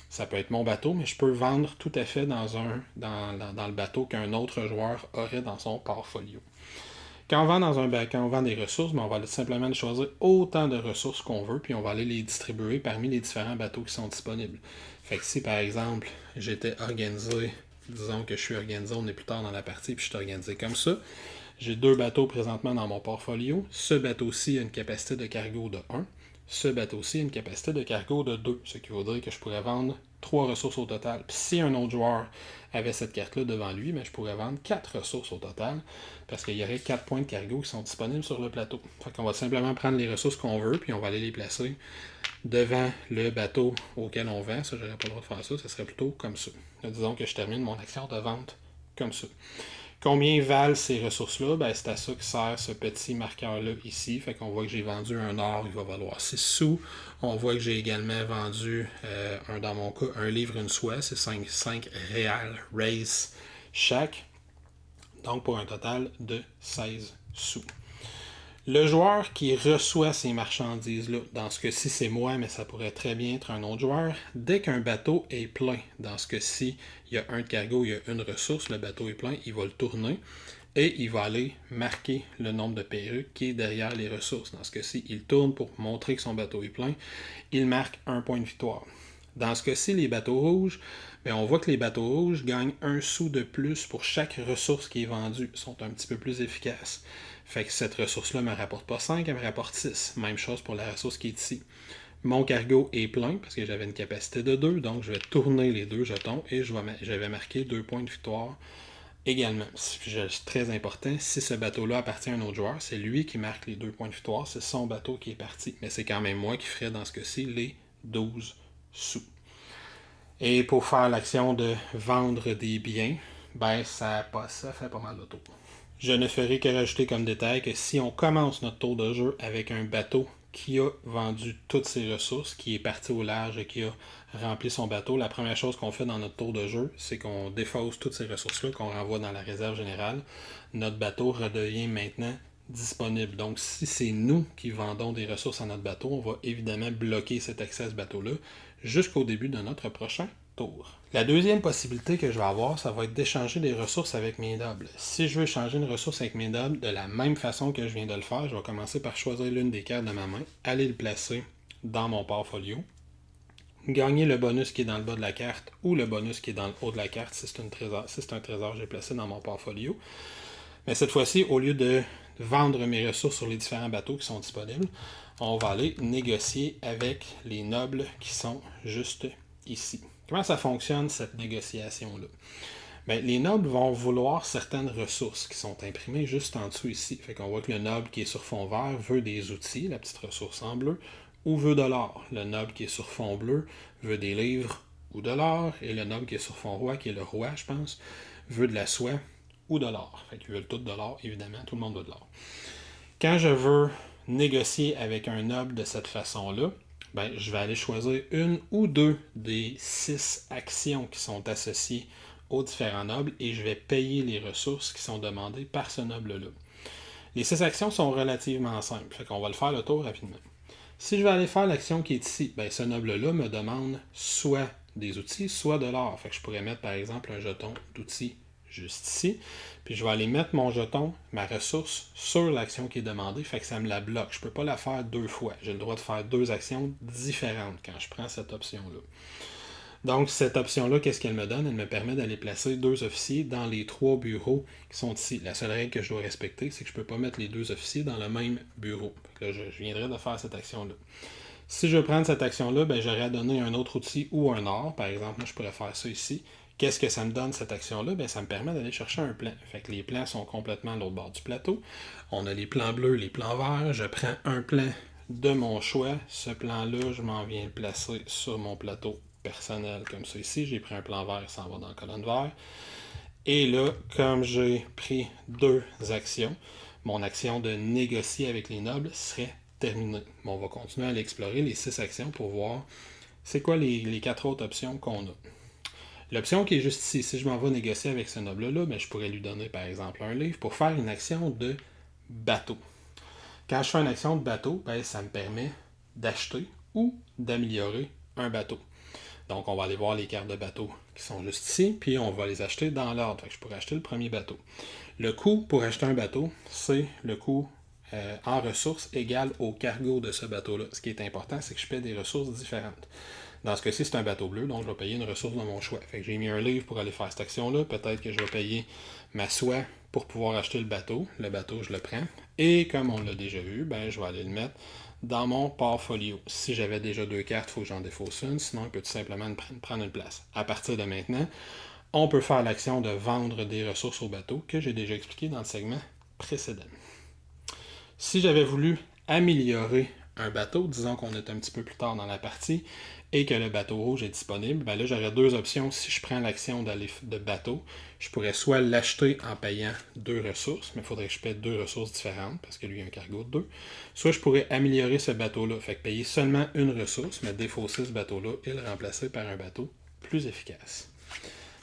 Speaker 2: Ça peut être mon bateau, mais je peux vendre tout à fait dans le bateau qu'un autre joueur aurait dans son portfolio. Quand on vend des ressources, ben on va simplement choisir autant de ressources qu'on veut, puis on va aller les distribuer parmi les différents bateaux qui sont disponibles. Fait que si par exemple j'étais organisé, disons que je suis organisé, on est plus tard dans la partie, puis je suis organisé comme ça. J'ai 2 bateaux présentement dans mon portfolio. Ce bateau-ci a une capacité de cargo de 1. Ce bateau-ci a une capacité de cargo de 2, ce qui veut dire que je pourrais vendre 3 ressources au total. Puis si un autre joueur avait cette carte-là devant lui, ben, je pourrais vendre 4 ressources au total, parce qu'il y aurait 4 points de cargo qui sont disponibles sur le plateau. Fait qu'on va simplement prendre les ressources qu'on veut, puis on va aller les placer devant le bateau auquel on vend. Ça, j'aurais pas le droit de faire ça, ça serait plutôt comme ça. Là, disons que je termine mon action de vente comme ça. Combien valent ces ressources-là? Ben, c'est à ça que sert ce petit marqueur-là ici. Fait qu'on voit que j'ai vendu un or, il va valoir 6 sous. On voit que j'ai également vendu, dans mon cas, un livre, une soie. C'est 5 réals race chaque. Donc pour un total de 16 sous. Le joueur qui reçoit ces marchandises-là, dans ce cas-ci c'est moi, mais ça pourrait très bien être un autre joueur, dès qu'un bateau est plein, dans ce cas-ci il y a un de cargo, il y a une ressource, le bateau est plein, il va le tourner et il va aller marquer le nombre de perruques qui est derrière les ressources. Dans ce cas-ci, il tourne pour montrer que son bateau est plein, il marque un point de victoire. Dans ce cas-ci, les bateaux rouges, bien, on voit que les bateaux rouges gagnent 1 sou de plus pour chaque ressource qui est vendue. Ils sont un petit peu plus efficaces. Fait que cette ressource-là ne me rapporte pas 5, elle me rapporte 6. Même chose pour la ressource qui est ici. Mon cargo est plein parce que j'avais une capacité de 2, donc je vais tourner les 2 jetons et je vais marquer 2 points de victoire également. C'est très important, si ce bateau-là appartient à un autre joueur, c'est lui qui marque les 2 points de victoire, c'est son bateau qui est parti. Mais c'est quand même moi qui ferai dans ce cas-ci les 12 sous. Et pour faire l'action de vendre des biens, ben ça fait pas mal de tour. Je ne ferai que rajouter comme détail que si on commence notre tour de jeu avec un bateau qui a vendu toutes ses ressources, qui est parti au large et qui a rempli son bateau, la première chose qu'on fait dans notre tour de jeu, c'est qu'on défausse toutes ces ressources-là, qu'on renvoie dans la réserve générale. Notre bateau redevient maintenant disponible. Donc, si c'est nous qui vendons des ressources à notre bateau, on va évidemment bloquer cet accès à ce bateau-là jusqu'au début de notre prochain tour. La deuxième possibilité que je vais avoir, ça va être d'échanger des ressources avec mes nobles. Si je veux échanger une ressource avec mes nobles de la même façon que je viens de le faire, je vais commencer par choisir l'une des cartes de ma main, aller le placer dans mon portfolio, gagner le bonus qui est dans le bas de la carte ou le bonus qui est dans le haut de la carte si c'est un trésor que j'ai placé dans mon portfolio. Mais cette fois-ci, au lieu de vendre mes ressources sur les différents bateaux qui sont disponibles, on va aller négocier avec les nobles qui sont juste ici. Comment ça fonctionne, cette négociation-là? Bien, les nobles vont vouloir certaines ressources qui sont imprimées juste en dessous ici. Fait qu'on voit que le noble qui est sur fond vert veut des outils, la petite ressource en bleu, ou veut de l'or. Le noble qui est sur fond bleu veut des livres ou de l'or, et le noble qui est sur fond roi, qui est le roi, je pense, veut de la soie ou de l'or. Fait qu'ils veulent tout de l'or, évidemment, tout le monde veut de l'or. Quand je veux négocier avec un noble de cette façon-là, ben, je vais aller choisir une ou deux des 6 actions qui sont associées aux différents nobles et je vais payer les ressources qui sont demandées par ce noble-là. Les 6 actions sont relativement simples, fait qu'on va le faire le tour rapidement. Si je vais aller faire l'action qui est ici, ben, ce noble-là me demande soit des outils, soit de l'or. Fait que je pourrais mettre par exemple un jeton d'outils juste ici, puis je vais aller mettre mon jeton, ma ressource, sur l'action qui est demandée, fait que ça me la bloque. Je ne peux pas la faire 2 fois. J'ai le droit de faire 2 actions différentes quand je prends cette option-là. Donc, cette option-là, qu'est-ce qu'elle me donne? Elle me permet d'aller placer 2 officiers dans les 3 bureaux qui sont ici. La seule règle que je dois respecter, c'est que je ne peux pas mettre les 2 officiers dans le même bureau. Là, je viendrai de faire cette action-là. Si je prends cette action-là, ben, j'aurais à donner un autre outil ou un or. Par exemple, moi, je pourrais faire ça ici. Qu'est-ce que ça me donne, cette action-là? Bien, ça me permet d'aller chercher un plan. Fait que les plans sont complètement à l'autre bord du plateau. On a les plans bleus, les plans verts. Je prends un plan de mon choix. Ce plan-là, je m'en viens le placer sur mon plateau personnel, comme ça ici. J'ai pris un plan vert, ça s'en va dans la colonne vert. Et là, comme j'ai pris 2 actions, mon action de négocier avec les nobles serait terminée. Bon, on va continuer à aller explorer les 6 actions pour voir c'est quoi les 4 autres options qu'on a. L'option qui est juste ici, si je m'en vais négocier avec ce noble-là, ben, je pourrais lui donner par exemple un livre pour faire une action de bateau. Quand je fais une action de bateau, ben, ça me permet d'acheter ou d'améliorer un bateau. Donc on va aller voir les cartes de bateau qui sont juste ici, puis on va les acheter dans l'ordre. Fait que je pourrais acheter le premier bateau. Le coût pour acheter un bateau, c'est le coût en ressources égal au cargo de ce bateau-là. Ce qui est important, c'est que je paie des ressources différentes. Dans ce cas-ci, c'est un bateau bleu, donc je vais payer une ressource de mon choix. Fait que j'ai mis un livre pour aller faire cette action-là. Peut-être que je vais payer ma soie pour pouvoir acheter le bateau. Le bateau, je le prends. Et comme on l'a déjà vu, ben, je vais aller le mettre dans mon portfolio. Si j'avais déjà 2 cartes, il faut que j'en défausse une. Sinon, il peut tout simplement prendre une place. À partir de maintenant, on peut faire l'action de vendre des ressources au bateau que j'ai déjà expliqué dans le segment précédent. Si j'avais voulu améliorer un bateau, disons qu'on est un petit peu plus tard dans la partie, et que le bateau rouge est disponible, ben là j'aurais 2 options. Si je prends l'action de bateau, je pourrais soit l'acheter en payant 2 ressources, mais il faudrait que je paie 2 ressources différentes, parce que lui a un cargo de 2. Soit je pourrais améliorer ce bateau-là, fait que payer seulement une ressource, mais défausser ce bateau-là et le remplacer par un bateau plus efficace.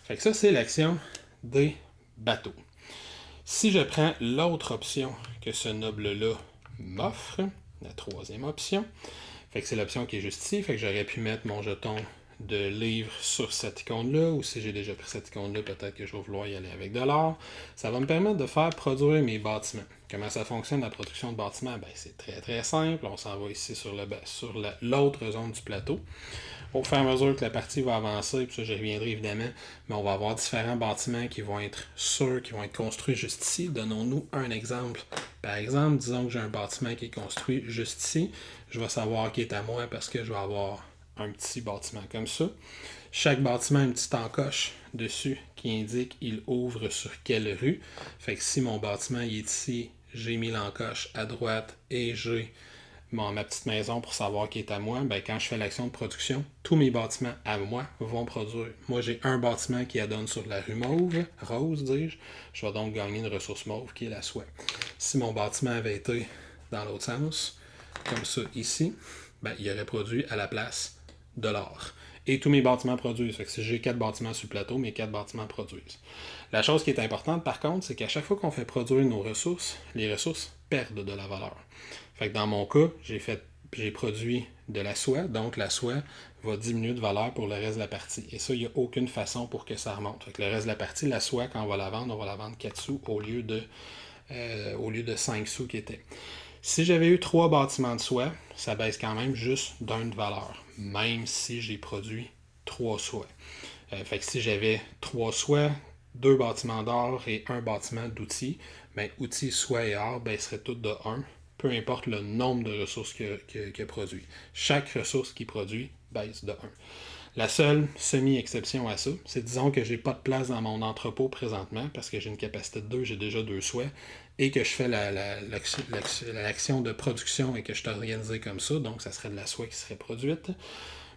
Speaker 2: Fait que ça, c'est l'action des bateaux. Si je prends l'autre option que ce noble-là m'offre, la 3e option, fait que c'est l'option qui est juste ici, fait que j'aurais pu mettre mon jeton de livre sur cette icône-là, ou si j'ai déjà pris cette icône-là, peut-être que je vais vouloir y aller avec de l'or. Ça va me permettre de faire produire mes bâtiments. Comment ça fonctionne la production de bâtiments? Ben, c'est très très simple. On s'en va ici sur l'autre zone du plateau. Au fur et à mesure que la partie va avancer, puis ça j'y reviendrai évidemment, mais on va avoir différents bâtiments qui vont être sûrs, qui vont être construits juste ici. Donnons-nous un exemple. Par exemple, disons que j'ai un bâtiment qui est construit juste ici. Je vais savoir qu'il est à moi parce que je vais avoir un petit bâtiment comme ça. Chaque bâtiment a une petite encoche dessus qui indique il ouvre sur quelle rue. Fait que si mon bâtiment il est ici, j'ai mis l'encoche à droite et j'ai ma petite maison pour savoir qui est à moi, ben, quand je fais l'action de production, tous mes bâtiments à moi vont produire. Moi, j'ai un bâtiment qui adonne sur la rue Mauve, Rose, dis-je. Je vais donc gagner une ressource mauve qui est la soie. Si mon bâtiment avait été dans l'autre sens, comme ça ici, ben, il aurait produit à la place de l'or. Et tous mes bâtiments produisent. Fait que si j'ai 4 bâtiments sur le plateau, mes 4 bâtiments produisent. La chose qui est importante, par contre, c'est qu'à chaque fois qu'on fait produire nos ressources, les ressources perdent de la valeur. Fait que dans mon cas, j'ai produit de la soie, donc la soie va diminuer de valeur pour le reste de la partie. Et ça, il n'y a aucune façon pour que ça remonte. Fait que le reste de la partie, la soie, quand on va la vendre 4 sous au lieu de 5 sous qui était. Si j'avais eu 3 bâtiments de soie, ça baisse quand même juste d'un de valeur, même si j'ai produit 3 soies. Fait que si j'avais 3 soies, 2 bâtiments d'or et 1 bâtiment d'outils, ben, outils, soie et or baisseraient toutes de 1, peu importe le nombre de ressources qu'il produit. Chaque ressource qu'il produit baisse de 1. La seule semi-exception à ça, c'est disons que j'ai pas de place dans mon entrepôt présentement parce que j'ai une capacité de 2, j'ai déjà 2 souhaits et que je fais l'action de production et que je suis organisé comme ça, donc ça serait de la soie qui serait produite,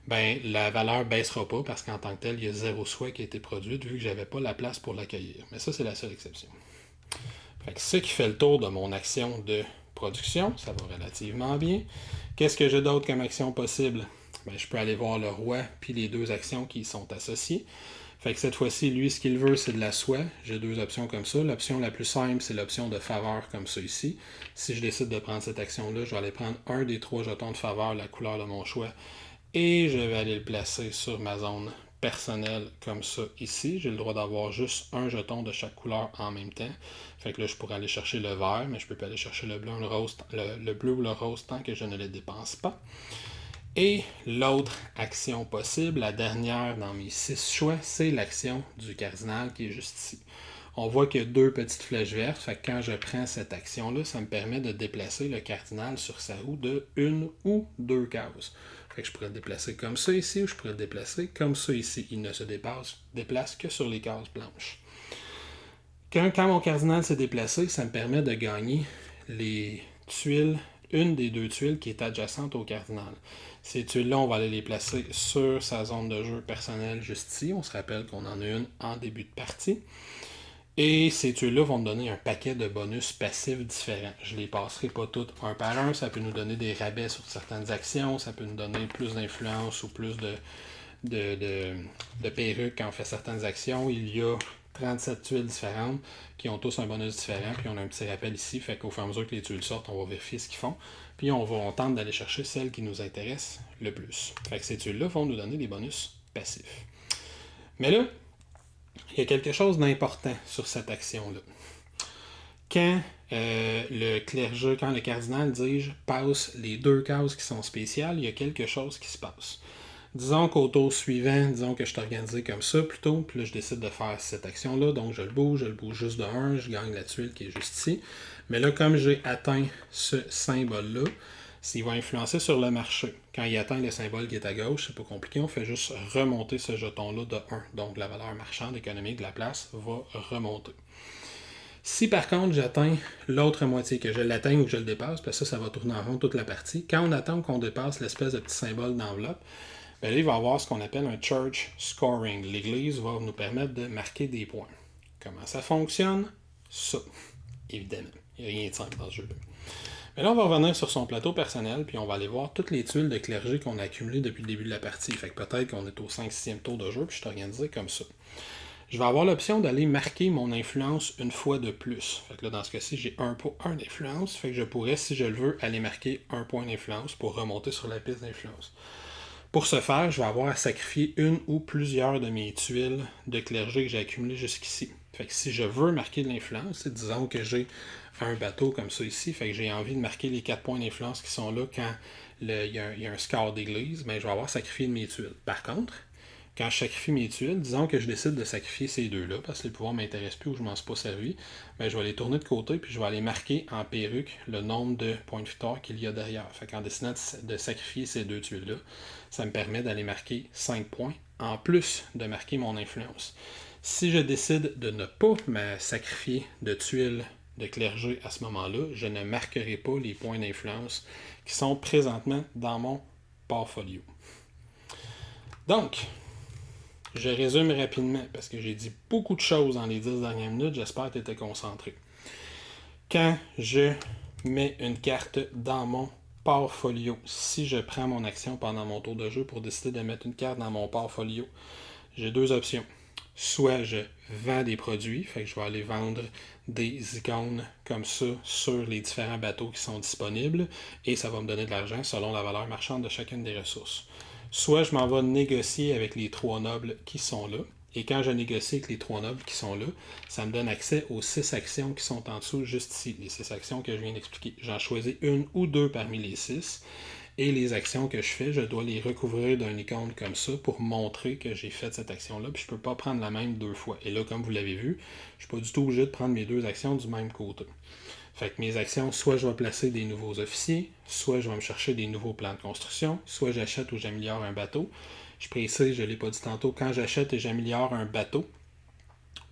Speaker 2: ben la valeur ne baissera pas parce qu'en tant que tel, il y a 0 soie qui a été produite vu que j'avais pas la place pour l'accueillir. Mais ça, c'est la seule exception. Fait que ce qui fait le tour de mon action de production, ça va relativement bien. Qu'est-ce que j'ai d'autre comme action possible? Ben, je peux aller voir le roi puis les 2 actions qui y sont associées. Fait que cette fois-ci, lui, ce qu'il veut, c'est de la soie. J'ai 2 options comme ça. L'option la plus simple, c'est l'option de faveur comme ça ici. Si je décide de prendre cette action-là, je vais aller prendre un des 3 jetons de faveur, la couleur de mon choix, et je vais aller le placer sur ma zone personnelle comme ça ici. J'ai le droit d'avoir juste un jeton de chaque couleur en même temps. Fait que là, je pourrais aller chercher le vert, mais je peux pas aller chercher le bleu, le bleu ou le rose tant que je ne les dépense pas. Et l'autre action possible, la dernière dans mes 6 choix, c'est l'action du cardinal qui est juste ici. On voit qu'il y a 2 petites flèches vertes, fait que quand je prends cette action-là, ça me permet de déplacer le cardinal sur sa roue de 1 ou 2 cases. Fait que je pourrais le déplacer comme ça ici, ou je pourrais le déplacer comme ça ici. Il ne se déplace que sur les cases blanches. Quand mon cardinal s'est déplacé, ça me permet de gagner les tuiles, une des 2 tuiles qui est adjacente au cardinal. Ces tuiles-là, on va aller les placer sur sa zone de jeu personnelle juste ici. On se rappelle qu'on en a une en début de partie. Et ces tuiles-là vont me donner un paquet de bonus passifs différents. Je ne les passerai pas toutes un par un. Ça peut nous donner des rabais sur certaines actions. Ça peut nous donner plus d'influence ou plus de perruques quand on fait certaines actions. Il y a 37 tuiles différentes qui ont tous un bonus différent. Puis on a un petit rappel ici. Fait qu'au fur et à mesure que les tuiles sortent, on va vérifier ce qu'ils font. Puis on tente d'aller chercher celles qui nous intéressent le plus. Fait que ces tuiles-là vont nous donner des bonus passifs. Mais là, il y a quelque chose d'important sur cette action-là. Quand le clergé, quand le cardinal, dis-je, passe les 2 cases qui sont spéciales, il y a quelque chose qui se passe. Disons qu'au tour suivant, disons que je suis organisé comme ça plutôt, puis là je décide de faire cette action-là, donc je le bouge juste de 1, je gagne la tuile qui est juste ici. Mais là, comme j'ai atteint ce symbole-là, il va influencer sur le marché. Quand il atteint le symbole qui est à gauche, c'est pas compliqué, on fait juste remonter ce jeton-là de 1. Donc la valeur marchande économique de la place va remonter. Si par contre j'atteins l'autre moitié, que je l'atteigne ou que je le dépasse, parce que ça va tourner en rond toute la partie, quand on attend qu'on dépasse l'espèce de petit symbole d'enveloppe, bien là, il va y avoir ce qu'on appelle un church scoring. L'église va nous permettre de marquer des points. Comment ça fonctionne? Ça, évidemment. Il n'y a rien de simple dans ce jeu-là. Mais là, on va revenir sur son plateau personnel, puis on va aller voir toutes les tuiles de clergé qu'on a accumulées depuis le début de la partie. Fait que peut-être qu'on est au 5-6e tour de jeu, puis je suis organisé comme ça. Je vais avoir l'option d'aller marquer mon influence une fois de plus. Fait que là, dans ce cas-ci, j'ai un d'influence. Fait que je pourrais, si je le veux, aller marquer un point d'influence pour remonter sur la piste d'influence. Pour ce faire, je vais avoir à sacrifier une ou plusieurs de mes tuiles de clergé que j'ai accumulées jusqu'ici. Fait que si je veux marquer de l'influence, disons que j'ai un bateau comme ça ici, fait que j'ai envie de marquer les 4 points d'influence qui sont là quand il y a un score d'église, mais je vais avoir sacrifié de mes tuiles. Par contre, quand je sacrifie mes tuiles, disons que je décide de sacrifier ces 2-là, parce que les pouvoirs ne m'intéressent plus ou je ne m'en suis pas servi, ben je vais les tourner de côté, puis je vais aller marquer en perruque le nombre de points de victoire qu'il y a derrière. Fait qu'en décidant de sacrifier ces 2 tuiles-là, ça me permet d'aller marquer 5 points, en plus de marquer mon influence. Si je décide de ne pas me sacrifier de tuiles de clergé à ce moment-là, je ne marquerai pas les points d'influence qui sont présentement dans mon portfolio. Donc, je résume rapidement parce que j'ai dit beaucoup de choses dans les 10 dernières minutes. J'espère que tu étais concentré. Quand je mets une carte dans mon portfolio, si je prends mon action pendant mon tour de jeu pour décider de mettre une carte dans mon portfolio, j'ai deux options. Soit je vends des produits, fait que je vais aller vendre des icônes comme ça sur les différents bateaux qui sont disponibles et ça va me donner de l'argent selon la valeur marchande de chacune des ressources. Soit je m'en vais négocier avec les 3 nobles qui sont là. Et quand je négocie avec les 3 nobles qui sont là, ça me donne accès aux 6 actions qui sont en dessous, juste ici. Les 6 actions que je viens d'expliquer. J'en choisis une ou deux parmi les 6. Et les actions que je fais, je dois les recouvrir d'un icône comme ça pour montrer que j'ai fait cette action-là. Puis je ne peux pas prendre la même 2 fois. Et là, comme vous l'avez vu, je ne suis pas du tout obligé de prendre mes 2 actions du même côté. Fait que mes actions, soit je vais placer des nouveaux officiers, soit je vais me chercher des nouveaux plans de construction, soit j'achète ou j'améliore un bateau. Je précise, je ne l'ai pas dit tantôt, quand j'achète et j'améliore un bateau,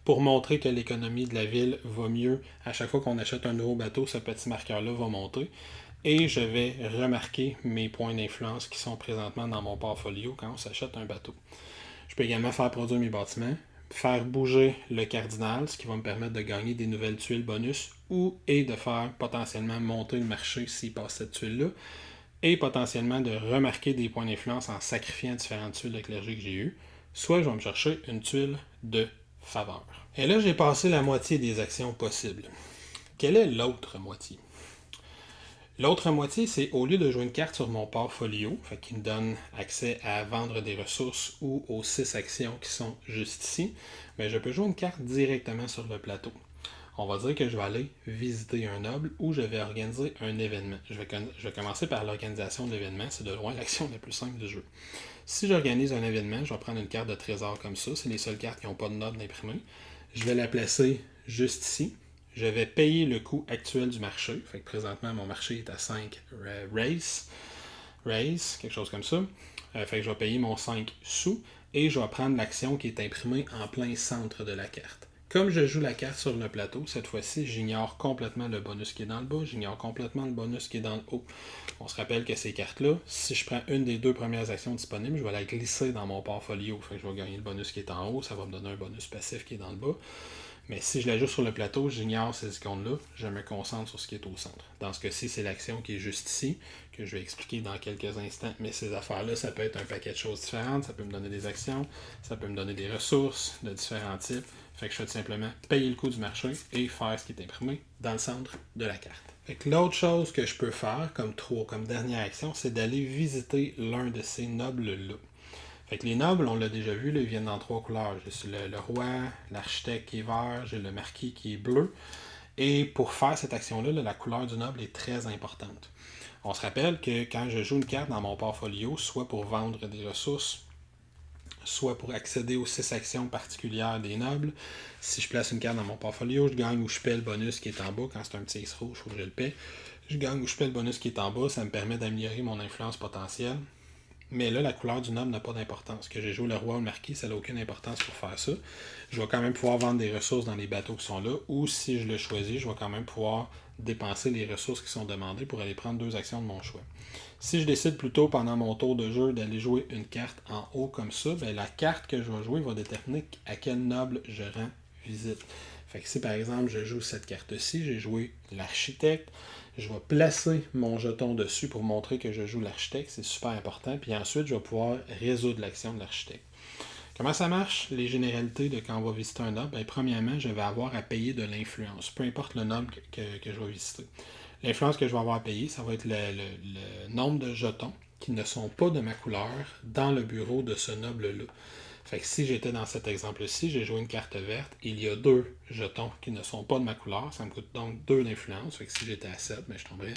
Speaker 2: pour montrer que l'économie de la ville va mieux, à chaque fois qu'on achète un nouveau bateau, ce petit marqueur-là va monter. Et je vais remarquer mes points d'influence qui sont présentement dans mon portfolio quand on s'achète un bateau. Je peux également faire produire mes bâtiments, faire bouger le cardinal, ce qui va me permettre de gagner des nouvelles tuiles bonus et de faire potentiellement monter le marché s'il passe cette tuile-là, et potentiellement de remarquer des points d'influence en sacrifiant différentes tuiles de clergé que j'ai eues, soit je vais me chercher une tuile de faveur. Et là, j'ai passé la moitié des actions possibles. Quelle est l'autre moitié? L'autre moitié, c'est au lieu de jouer une carte sur mon portfolio, qui me donne accès à vendre des ressources ou aux 6 actions qui sont juste ici, mais je peux jouer une carte directement sur le plateau. On va dire que je vais aller visiter un noble ou je vais organiser un événement. Je vais commencer par l'organisation de l'événement, c'est de loin l'action la plus simple du jeu. Si j'organise un événement, je vais prendre une carte de trésor comme ça, c'est les seules cartes qui n'ont pas de noble imprimé. Je vais la placer juste ici. Je vais payer le coût actuel du marché. Fait que présentement, mon marché est à 5 race, quelque chose comme ça. Fait que je vais payer mon 5 sous et je vais prendre l'action qui est imprimée en plein centre de la carte. Comme je joue la carte sur le plateau, cette fois-ci, j'ignore complètement le bonus qui est dans le bas, j'ignore complètement le bonus qui est dans le haut. On se rappelle que ces cartes-là, si je prends une des 2 premières actions disponibles, je vais la glisser dans mon portfolio. Fait que je vais gagner le bonus qui est en haut, ça va me donner un bonus passif qui est dans le bas. Mais si je la joue sur le plateau, j'ignore ces icônes-là, je me concentre sur ce qui est au centre. Dans ce cas-ci, c'est l'action qui est juste ici, que je vais expliquer dans quelques instants. Mais ces affaires-là, ça peut être un paquet de choses différentes, ça peut me donner des actions, ça peut me donner des ressources de différents types. Fait que je vais tout simplement payer le coût du marché et faire ce qui est imprimé dans le centre de la carte. Fait que l'autre chose que je peux faire comme dernière action, c'est d'aller visiter l'un de ces nobles-là. Fait que les nobles, on l'a déjà vu, là, ils viennent dans 3 couleurs. J'ai le roi, l'architecte qui est vert, j'ai le marquis qui est bleu. Et pour faire cette action-là, la couleur du noble est très importante. On se rappelle que quand je joue une carte dans mon portfolio, soit pour vendre des ressources, soit pour accéder aux 6 actions particulières des nobles, si je place une carte dans mon portfolio, je gagne ou je paie le bonus qui est en bas. Quand c'est un petit X rouge, il faut que je le paie. Je gagne ou je paie le bonus qui est en bas, ça me permet d'améliorer mon influence potentielle. Mais là, la couleur du noble n'a pas d'importance. Que j'ai joué le roi ou le marquis, ça n'a aucune importance pour faire ça. Je vais quand même pouvoir vendre des ressources dans les bateaux qui sont là, ou si je le choisis, je vais quand même pouvoir dépenser les ressources qui sont demandées pour aller prendre 2 actions de mon choix. Si je décide plutôt pendant mon tour de jeu d'aller jouer une carte en haut comme ça, ben la carte que je vais jouer va déterminer à quel noble je rends visite. Fait que si par exemple je joue cette carte-ci, j'ai joué l'architecte, je vais placer mon jeton dessus pour montrer que je joue l'architecte, c'est super important. Puis ensuite, je vais pouvoir résoudre l'action de l'architecte. Comment ça marche, les généralités de quand on va visiter un noble? Ben, premièrement, je vais avoir à payer de l'influence, peu importe le noble que je vais visiter. L'influence que je vais avoir à payer, ça va être le nombre de jetons qui ne sont pas de ma couleur dans le bureau de ce noble-là. Fait que si j'étais dans cet exemple-ci, j'ai joué une carte verte, il y a 2 jetons qui ne sont pas de ma couleur, ça me coûte donc 2 d'influence. Fait que si j'étais à 7, ben, je tomberais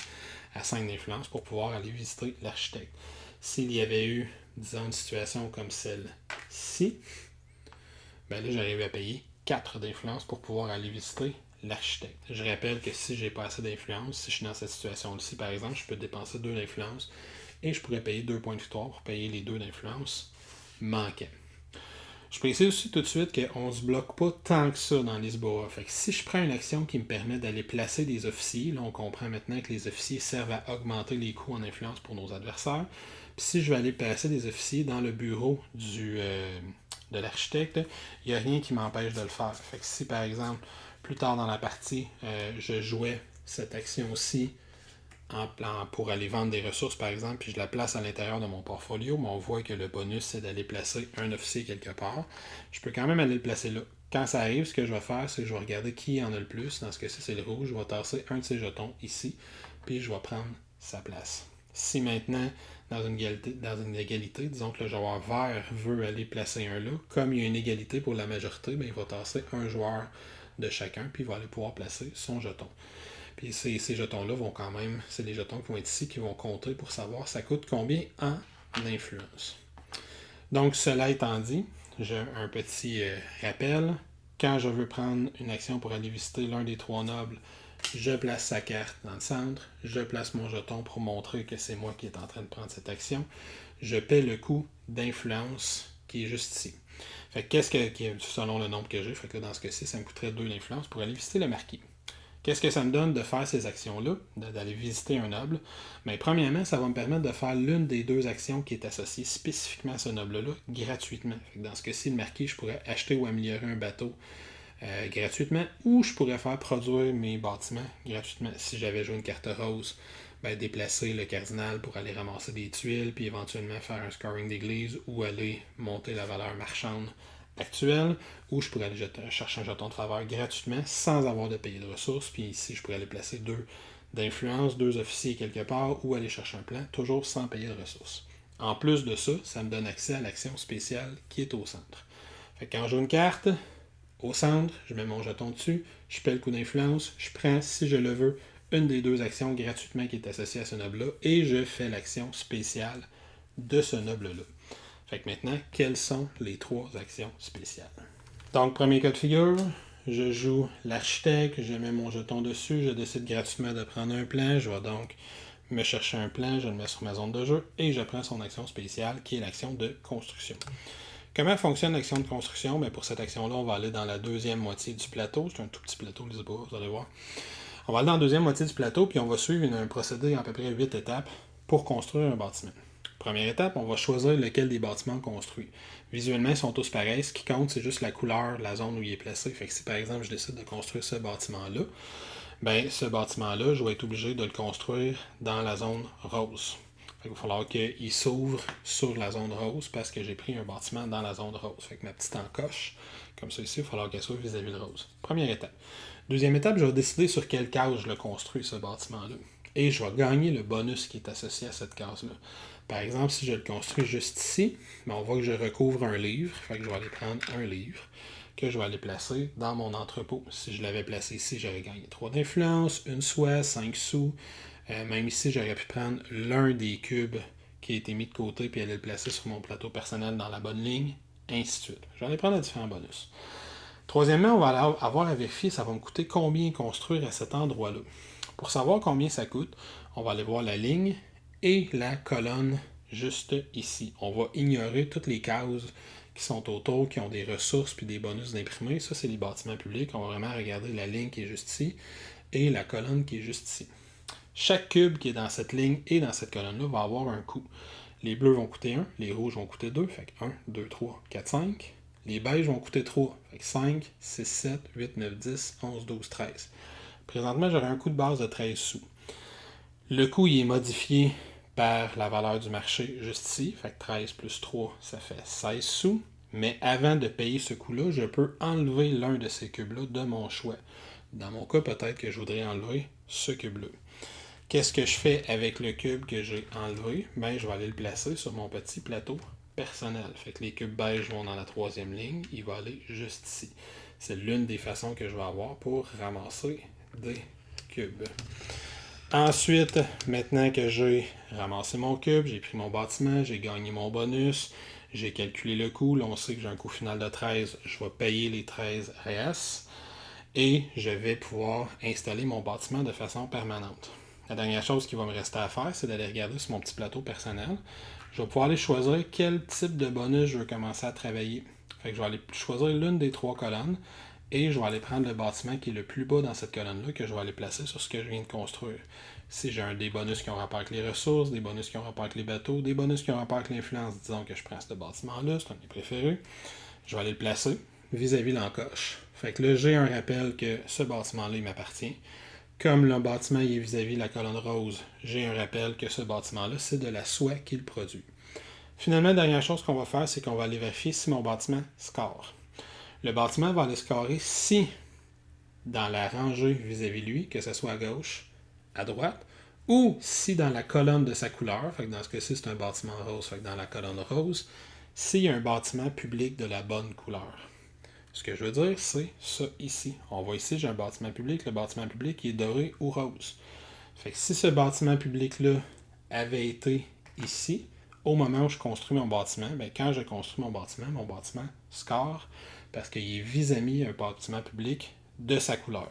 Speaker 2: à 5 d'influence pour pouvoir aller visiter l'architecte. S'il y avait eu, disons, une situation comme celle-ci, ben là, j'arrivais à payer 4 d'influence pour pouvoir aller visiter l'architecte. Je rappelle que si j'ai pas assez d'influence, si je suis dans cette situation-ci, par exemple, je peux dépenser 2 d'influence et je pourrais payer 2 points de victoire pour payer les 2 d'influence manquants. Je précise aussi tout de suite qu'on ne se bloque pas tant que ça dans Lisboa. Fait que si je prends une action qui me permet d'aller placer des officiers, là on comprend maintenant que les officiers servent à augmenter les coûts en influence pour nos adversaires. Puis si je vais aller placer des officiers dans le bureau de l'architecte, il n'y a rien qui m'empêche de le faire. Fait que si par exemple, plus tard dans la partie, je jouais cette action-ci pour aller vendre des ressources, par exemple, puis je la place à l'intérieur de mon portfolio, mais on voit que le bonus, c'est d'aller placer un officier quelque part. Je peux quand même aller le placer là. Quand ça arrive, ce que je vais faire, c'est que je vais regarder qui en a le plus. Dans ce cas-ci, c'est le rouge. Je vais tasser un de ces jetons ici, puis je vais prendre sa place. Si maintenant, dans une égalité, disons que le joueur vert veut aller placer un là, comme il y a une égalité pour la majorité, bien, il va tasser un joueur de chacun, puis il va aller pouvoir placer son jeton. Puis ces jetons-là vont quand même, c'est les jetons qui vont être ici, qui vont compter pour savoir ça coûte combien en influence. Donc, cela étant dit, j'ai un petit rappel. Quand je veux prendre une action pour aller visiter l'un des trois nobles, je place sa carte dans le centre, je place mon jeton pour montrer que c'est moi qui est en train de prendre cette action. Je paie le coût d'influence qui est juste ici. Fait que qu'est-ce qui est selon le nombre que j'ai, fait que là, dans ce cas-ci, ça me coûterait 2 d'influence pour aller visiter le marquis. Qu'est-ce que ça me donne de faire ces actions-là, d'aller visiter un noble? Bien, premièrement, ça va me permettre de faire l'une des deux actions qui est associée spécifiquement à ce noble-là gratuitement. Dans ce cas-ci, le marquis, je pourrais acheter ou améliorer un bateau gratuitement, ou je pourrais faire produire mes bâtiments gratuitement. Si j'avais joué une carte rose, bien, déplacer le cardinal pour aller ramasser des tuiles, puis éventuellement faire un scoring d'église, ou aller monter la valeur marchande actuelle, ou je pourrais aller chercher un jeton de faveur gratuitement sans avoir de payer de ressources. Puis ici, je pourrais aller placer 2 d'influence, 2 officiers quelque part, ou aller chercher un plan, toujours sans payer de ressources. En plus de ça, ça me donne accès à l'action spéciale qui est au centre. Fait que quand je joue une carte, au centre, je mets mon jeton dessus, je paie le coup d'influence, je prends, si je le veux, une des 2 actions gratuitement qui est associée à ce noble-là, et je fais l'action spéciale de ce noble-là. Fait que maintenant, quelles sont les 3 actions spéciales? Donc, premier cas de figure, je joue l'architecte, je mets mon jeton dessus, je décide gratuitement de prendre un plan, je vais donc me chercher un plan, je le mets sur ma zone de jeu, et je prends son action spéciale, qui est l'action de construction. Comment fonctionne l'action de construction? Bien, pour cette action-là, on va aller dans la deuxième moitié du plateau. C'est un tout petit plateau, Lisboa, vous allez voir. On va aller dans la deuxième moitié du plateau, puis on va suivre un procédé à peu près 8 étapes pour construire un bâtiment. Première étape, on va choisir lequel des bâtiments construit. Visuellement, ils sont tous pareils. Ce qui compte, c'est juste la couleur, la zone où il est placé. Fait que si par exemple, je décide de construire ce bâtiment-là, bien, ce bâtiment-là, je vais être obligé de le construire dans la zone rose. Fait qu'il va falloir qu'il s'ouvre sur la zone rose parce que j'ai pris un bâtiment dans la zone rose. Fait que ma petite encoche, comme ça ici, il va falloir qu'elle s'ouvre vis-à-vis le rose. Première étape. Deuxième étape, je vais décider sur quelle case je le construis, ce bâtiment-là. Et je vais gagner le bonus qui est associé à cette case-là. Par exemple, si je le construis juste ici, on voit que je recouvre un livre. Fait que je vais aller prendre un livre que je vais aller placer dans mon entrepôt. Si je l'avais placé ici, j'aurais gagné 3 d'influence, une soie, 5 sous. Même ici, j'aurais pu prendre l'un des cubes qui a été mis de côté puis aller le placer sur mon plateau personnel dans la bonne ligne, ainsi de suite. Je vais aller prendre les différents bonus. Troisièmement, on va avoir à vérifier, ça va me coûter combien construire à cet endroit-là. Pour savoir combien ça coûte, on va aller voir la ligne et la colonne juste ici. On va ignorer toutes les cases qui sont autour, qui ont des ressources puis des bonus d'imprimés. Ça, c'est les bâtiments publics. On va vraiment regarder la ligne qui est juste ici et la colonne qui est juste ici. Chaque cube qui est dans cette ligne et dans cette colonne-là va avoir un coût. Les bleus vont coûter 1, les rouges vont coûter 2, fait que 1, 2, 3, 4, 5. Les beiges vont coûter 3, fait que 5, 6, 7, 8, 9, 10, 11, 12, 13. Présentement, j'aurai un coût de base de 13 sous. Le coût il est modifié par la valeur du marché juste ici, fait que 13 plus 3, ça fait 16 sous. Mais avant de payer ce coût-là, je peux enlever l'un de ces cubes-là de mon choix. Dans mon cas, peut-être que je voudrais enlever ce cube-là. Qu'est-ce que je fais avec le cube que j'ai enlevé? Bien, je vais aller le placer sur mon petit plateau personnel. Fait que les cubes beiges vont dans la troisième ligne, il va aller juste ici. C'est l'une des façons que je vais avoir pour ramasser des cubes. Ensuite, maintenant que j'ai ramassé mon cube, j'ai pris mon bâtiment, j'ai gagné mon bonus, j'ai calculé le coût, là on sait que j'ai un coût final de 13, je vais payer les 13 RS et je vais pouvoir installer mon bâtiment de façon permanente. La dernière chose qui va me rester à faire, c'est d'aller regarder sur mon petit plateau personnel. Je vais pouvoir aller choisir quel type de bonus je veux commencer à travailler. Fait que je vais aller choisir l'une des 3 colonnes et je vais aller prendre le bâtiment qui est le plus bas dans cette colonne-là que je vais aller placer sur ce que je viens de construire. Si j'ai des bonus qui ont rapport avec les ressources, des bonus qui ont rapport avec les bateaux, des bonus qui ont rapport avec l'influence, disons que je prends ce bâtiment-là, c'est un de mes préférés, je vais aller le placer vis-à-vis l'encoche. Fait que là, j'ai un rappel que ce bâtiment-là, il m'appartient. Comme le bâtiment est vis-à-vis la colonne rose, j'ai un rappel que ce bâtiment-là, c'est de la soie qu'il produit. Finalement, la dernière chose qu'on va faire, c'est qu'on va aller vérifier si mon bâtiment score. Le bâtiment va aller scorer si, dans la rangée vis-à-vis lui, que ce soit à gauche, à droite, ou si dans la colonne de sa couleur, fait que dans ce cas-ci, c'est un bâtiment rose, fait que dans la colonne rose, s'il y a un bâtiment public de la bonne couleur. Ce que je veux dire, c'est ça ici. On voit ici, j'ai un bâtiment public. Le bâtiment public il est doré ou rose. Fait que si ce bâtiment public-là avait été ici, au moment où je construis mon bâtiment, bien, quand je construis mon bâtiment score parce qu'il est vis-à-vis un bâtiment public de sa couleur.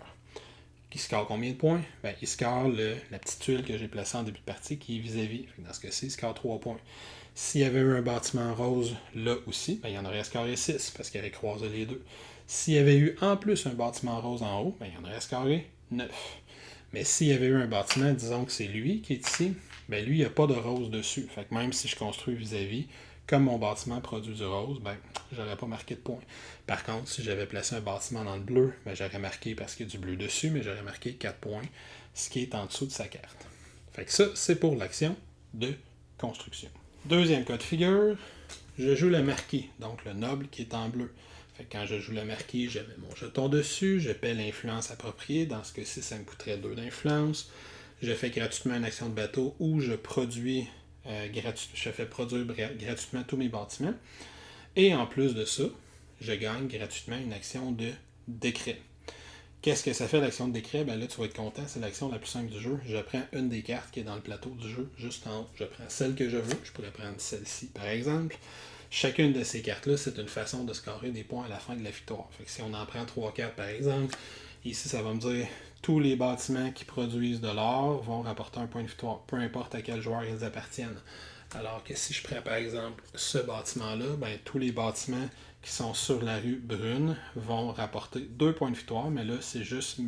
Speaker 2: Il score combien de points? Bien, il score la petite tuile que j'ai placée en début de partie qui est vis-à-vis. Dans ce cas-ci, il score 3 points. S'il y avait eu un bâtiment rose là aussi, bien, il en aurait scoré 6 parce qu'il aurait croisé les deux. S'il y avait eu en plus un bâtiment rose en haut, bien, il en aurait scoré 9. Mais s'il y avait eu un bâtiment, disons que c'est lui qui est ici, bien lui, il n'y a pas de rose dessus. Fait que même si je construis vis-à-vis, comme mon bâtiment produit du rose, ben, j'aurais pas marqué de point. Par contre, si j'avais placé un bâtiment dans le bleu, ben, j'aurais marqué parce qu'il y a du bleu dessus, mais j'aurais marqué 4 points, ce qui est en dessous de sa carte. Fait que ça, c'est pour l'action de construction. Deuxième cas de figure, je joue le marquis, donc le noble qui est en bleu. Fait que quand je joue le marquis, je mets mon jeton dessus, je paie l'influence appropriée, dans ce cas-ci, ça me coûterait 2 d'influence. Je fais gratuitement une action de bateau où je produis je fais produire gratuitement tous mes bâtiments. Et en plus de ça, je gagne gratuitement une action de décret. Qu'est-ce que ça fait l'action de décret? Ben là, tu vas être content, c'est l'action la plus simple du jeu. Je prends une des cartes qui est dans le plateau du jeu, juste en haut. Je prends celle que je veux. Je pourrais prendre celle-ci, par exemple. Chacune de ces cartes-là, c'est une façon de scorer des points à la fin de la victoire. Fait que si on en prend 3 cartes, par exemple, ici, ça va me dire tous les bâtiments qui produisent de l'or vont rapporter un point de victoire, peu importe à quel joueur ils appartiennent. Alors que si je prends par exemple ce bâtiment-là, ben, tous les bâtiments qui sont sur la rue Brune vont rapporter 2 points de victoire, mais là, c'est juste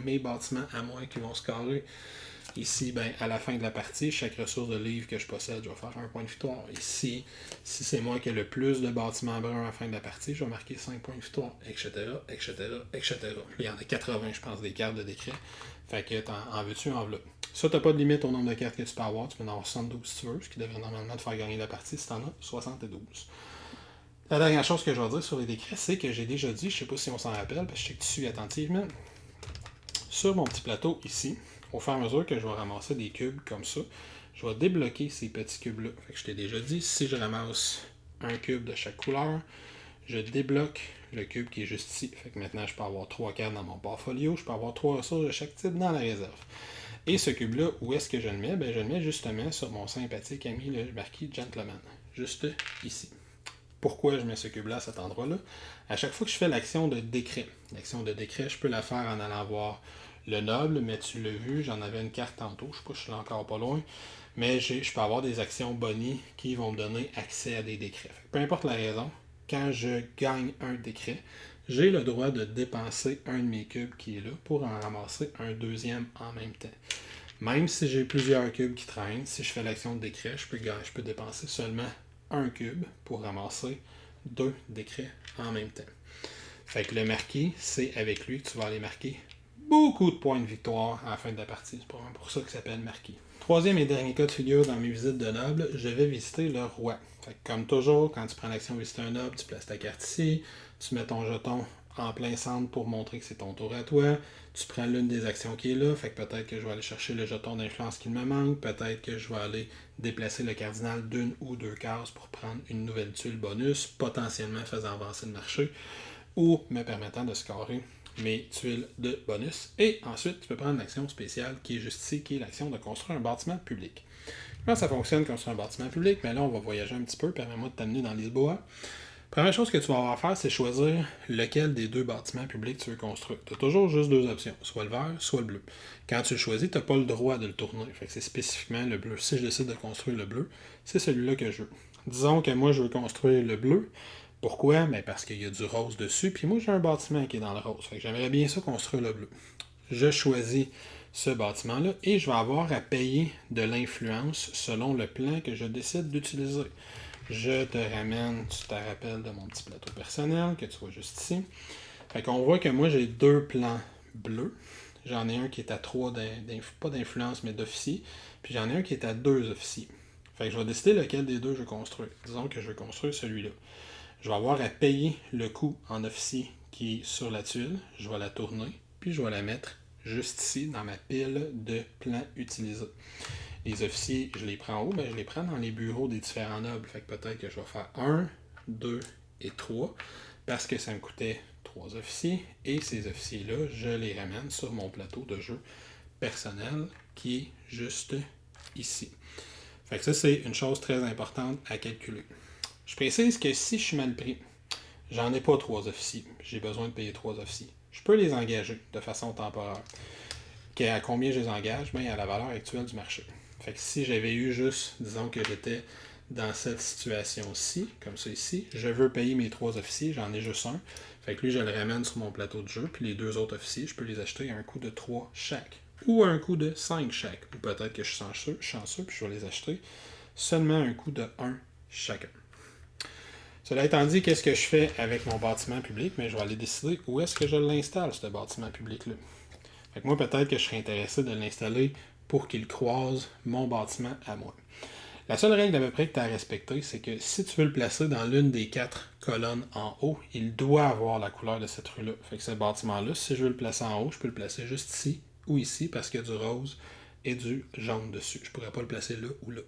Speaker 2: mes bâtiments à moi qui vont scorer. Ici, ben, à la fin de la partie, chaque ressource de livre que je possède, je vais faire un point de victoire. Ici, si c'est moi qui ai le plus de bâtiments bruns à la fin de la partie, je vais marquer 5 points de victoire, etc., etc., etc. Il y en a 80, je pense, des cartes de décret. Fait que en veux-tu, en veux. Ça, tu n'as pas de limite au nombre de cartes que tu peux avoir. Tu peux en avoir 72 si tu veux, ce qui devrait normalement te faire gagner la partie si tu en as 72. La dernière chose que je vais dire sur les décrets, c'est que j'ai déjà dit, je ne sais pas si on s'en rappelle, parce que je sais que tu suis attentivement, sur mon petit plateau ici, au fur et à mesure que je vais ramasser des cubes comme ça, je vais débloquer ces petits cubes-là. Fait que je t'ai déjà dit, si je ramasse un cube de chaque couleur, je débloque le cube qui est juste ici. Fait que maintenant, je peux avoir 3 cartes dans mon portfolio, je peux avoir 3 ressources de chaque type dans la réserve. Et ce cube-là, où est-ce que je le mets? Ben, je le mets justement sur mon sympathique ami, le marquis Gentleman. Juste ici. Pourquoi je mets ce cube-là à cet endroit-là? À chaque fois que je fais l'action de décret, je peux la faire en allant voir le noble, mais tu l'as vu, j'en avais une carte tantôt, je sais pas, je suis là encore pas loin, mais je peux avoir des actions boni qui vont me donner accès à des décrets. Peu importe la raison, quand je gagne un décret, j'ai le droit de dépenser un de mes cubes qui est là pour en ramasser un deuxième en même temps. Même si j'ai plusieurs cubes qui traînent, si je fais l'action de décret, je peux dépenser seulement un cube pour ramasser 2 décrets en même temps. Fait que le marquis, c'est avec lui que tu vas aller marquer beaucoup de points de victoire à la fin de la partie. C'est probablement pour ça qu'il s'appelle marquis. Troisième et dernier cas de figure dans mes visites de nobles, je vais visiter le roi. Fait que comme toujours, quand tu prends l'action de visiter un noble, tu places ta carte ici, tu mets ton jeton en plein centre pour montrer que c'est ton tour à toi. Tu prends l'une des actions qui est là, fait que peut-être que je vais aller chercher le jeton d'influence qui me manque, peut-être que je vais aller déplacer le cardinal d'une ou 2 cases pour prendre une nouvelle tuile bonus, potentiellement faisant avancer le marché, ou me permettant de scorer mes tuiles de bonus. Et ensuite, tu peux prendre l'action spéciale qui est juste ici, qui est l'action de construire un bâtiment public. Comment ça fonctionne construire un bâtiment public? Mais là, on va voyager un petit peu, permets-moi de t'amener dans Lisboa. Première chose que tu vas avoir à faire, c'est choisir lequel des 2 bâtiments publics tu veux construire. Tu as toujours juste 2 options, soit le vert, soit le bleu. Quand tu le choisis, tu n'as pas le droit de le tourner. Fait que c'est spécifiquement le bleu. Si je décide de construire le bleu, c'est celui-là que je veux. Disons que moi, je veux construire le bleu. Pourquoi? Ben parce qu'il y a du rose dessus, puis moi j'ai un bâtiment qui est dans le rose. Fait que j'aimerais bien ça construire le bleu. Je choisis ce bâtiment-là et je vais avoir à payer de l'influence selon le plan que je décide d'utiliser. Je te ramène, tu te rappelles de mon petit plateau personnel que tu vois juste ici. Fait qu'on voit que moi j'ai 2 plans bleus. J'en ai un qui est à 3, pas d'influence, mais d'officier. Puis j'en ai un qui est à 2 officiers. Fait que je vais décider lequel des deux je veux construire. Disons que je veux construire celui-là. Je vais avoir à payer le coût en officier qui est sur la tuile. Je vais la tourner, puis je vais la mettre juste ici dans ma pile de plans utilisés. Les officiers, je les prends où? Ben, je les prends dans les bureaux des différents nobles. Fait que peut-être que je vais faire 1, 2 et 3 parce que ça me coûtait 3 officiers. Et ces officiers-là, je les ramène sur mon plateau de jeu personnel qui est juste ici. Fait que ça, c'est une chose très importante à calculer. Je précise que si je suis mal pris, j'en ai pas 3 officiers. J'ai besoin de payer 3 officiers. Je peux les engager de façon temporaire. À combien je les engage? Bien, à la valeur actuelle du marché. Fait que si j'avais eu juste, disons que j'étais dans cette situation-ci, comme ça ici, je veux payer mes 3 officiers, j'en ai juste un. Fait que lui, je le ramène sur mon plateau de jeu, puis les 2 autres officiers, je peux les acheter à un coût de 3 chaque. Ou à un coût de 5 chaque. Ou peut-être que je suis chanceux, puis je vais les acheter seulement à un coût de 1 chacun. Cela étant dit, qu'est-ce que je fais avec mon bâtiment public? Mais je vais aller décider où est-ce que je l'installe, ce bâtiment public-là. Fait que moi, peut-être que je serais intéressé de l'installer pour qu'il croise mon bâtiment à moi. La seule règle à peu près que tu as à respecter, c'est que si tu veux le placer dans l'une des 4 colonnes en haut, il doit avoir la couleur de cette rue-là. Fait que ce bâtiment-là, si je veux le placer en haut, je peux le placer juste ici ou ici parce qu'il y a du rose et du jaune dessus. Je ne pourrais pas le placer là ou là.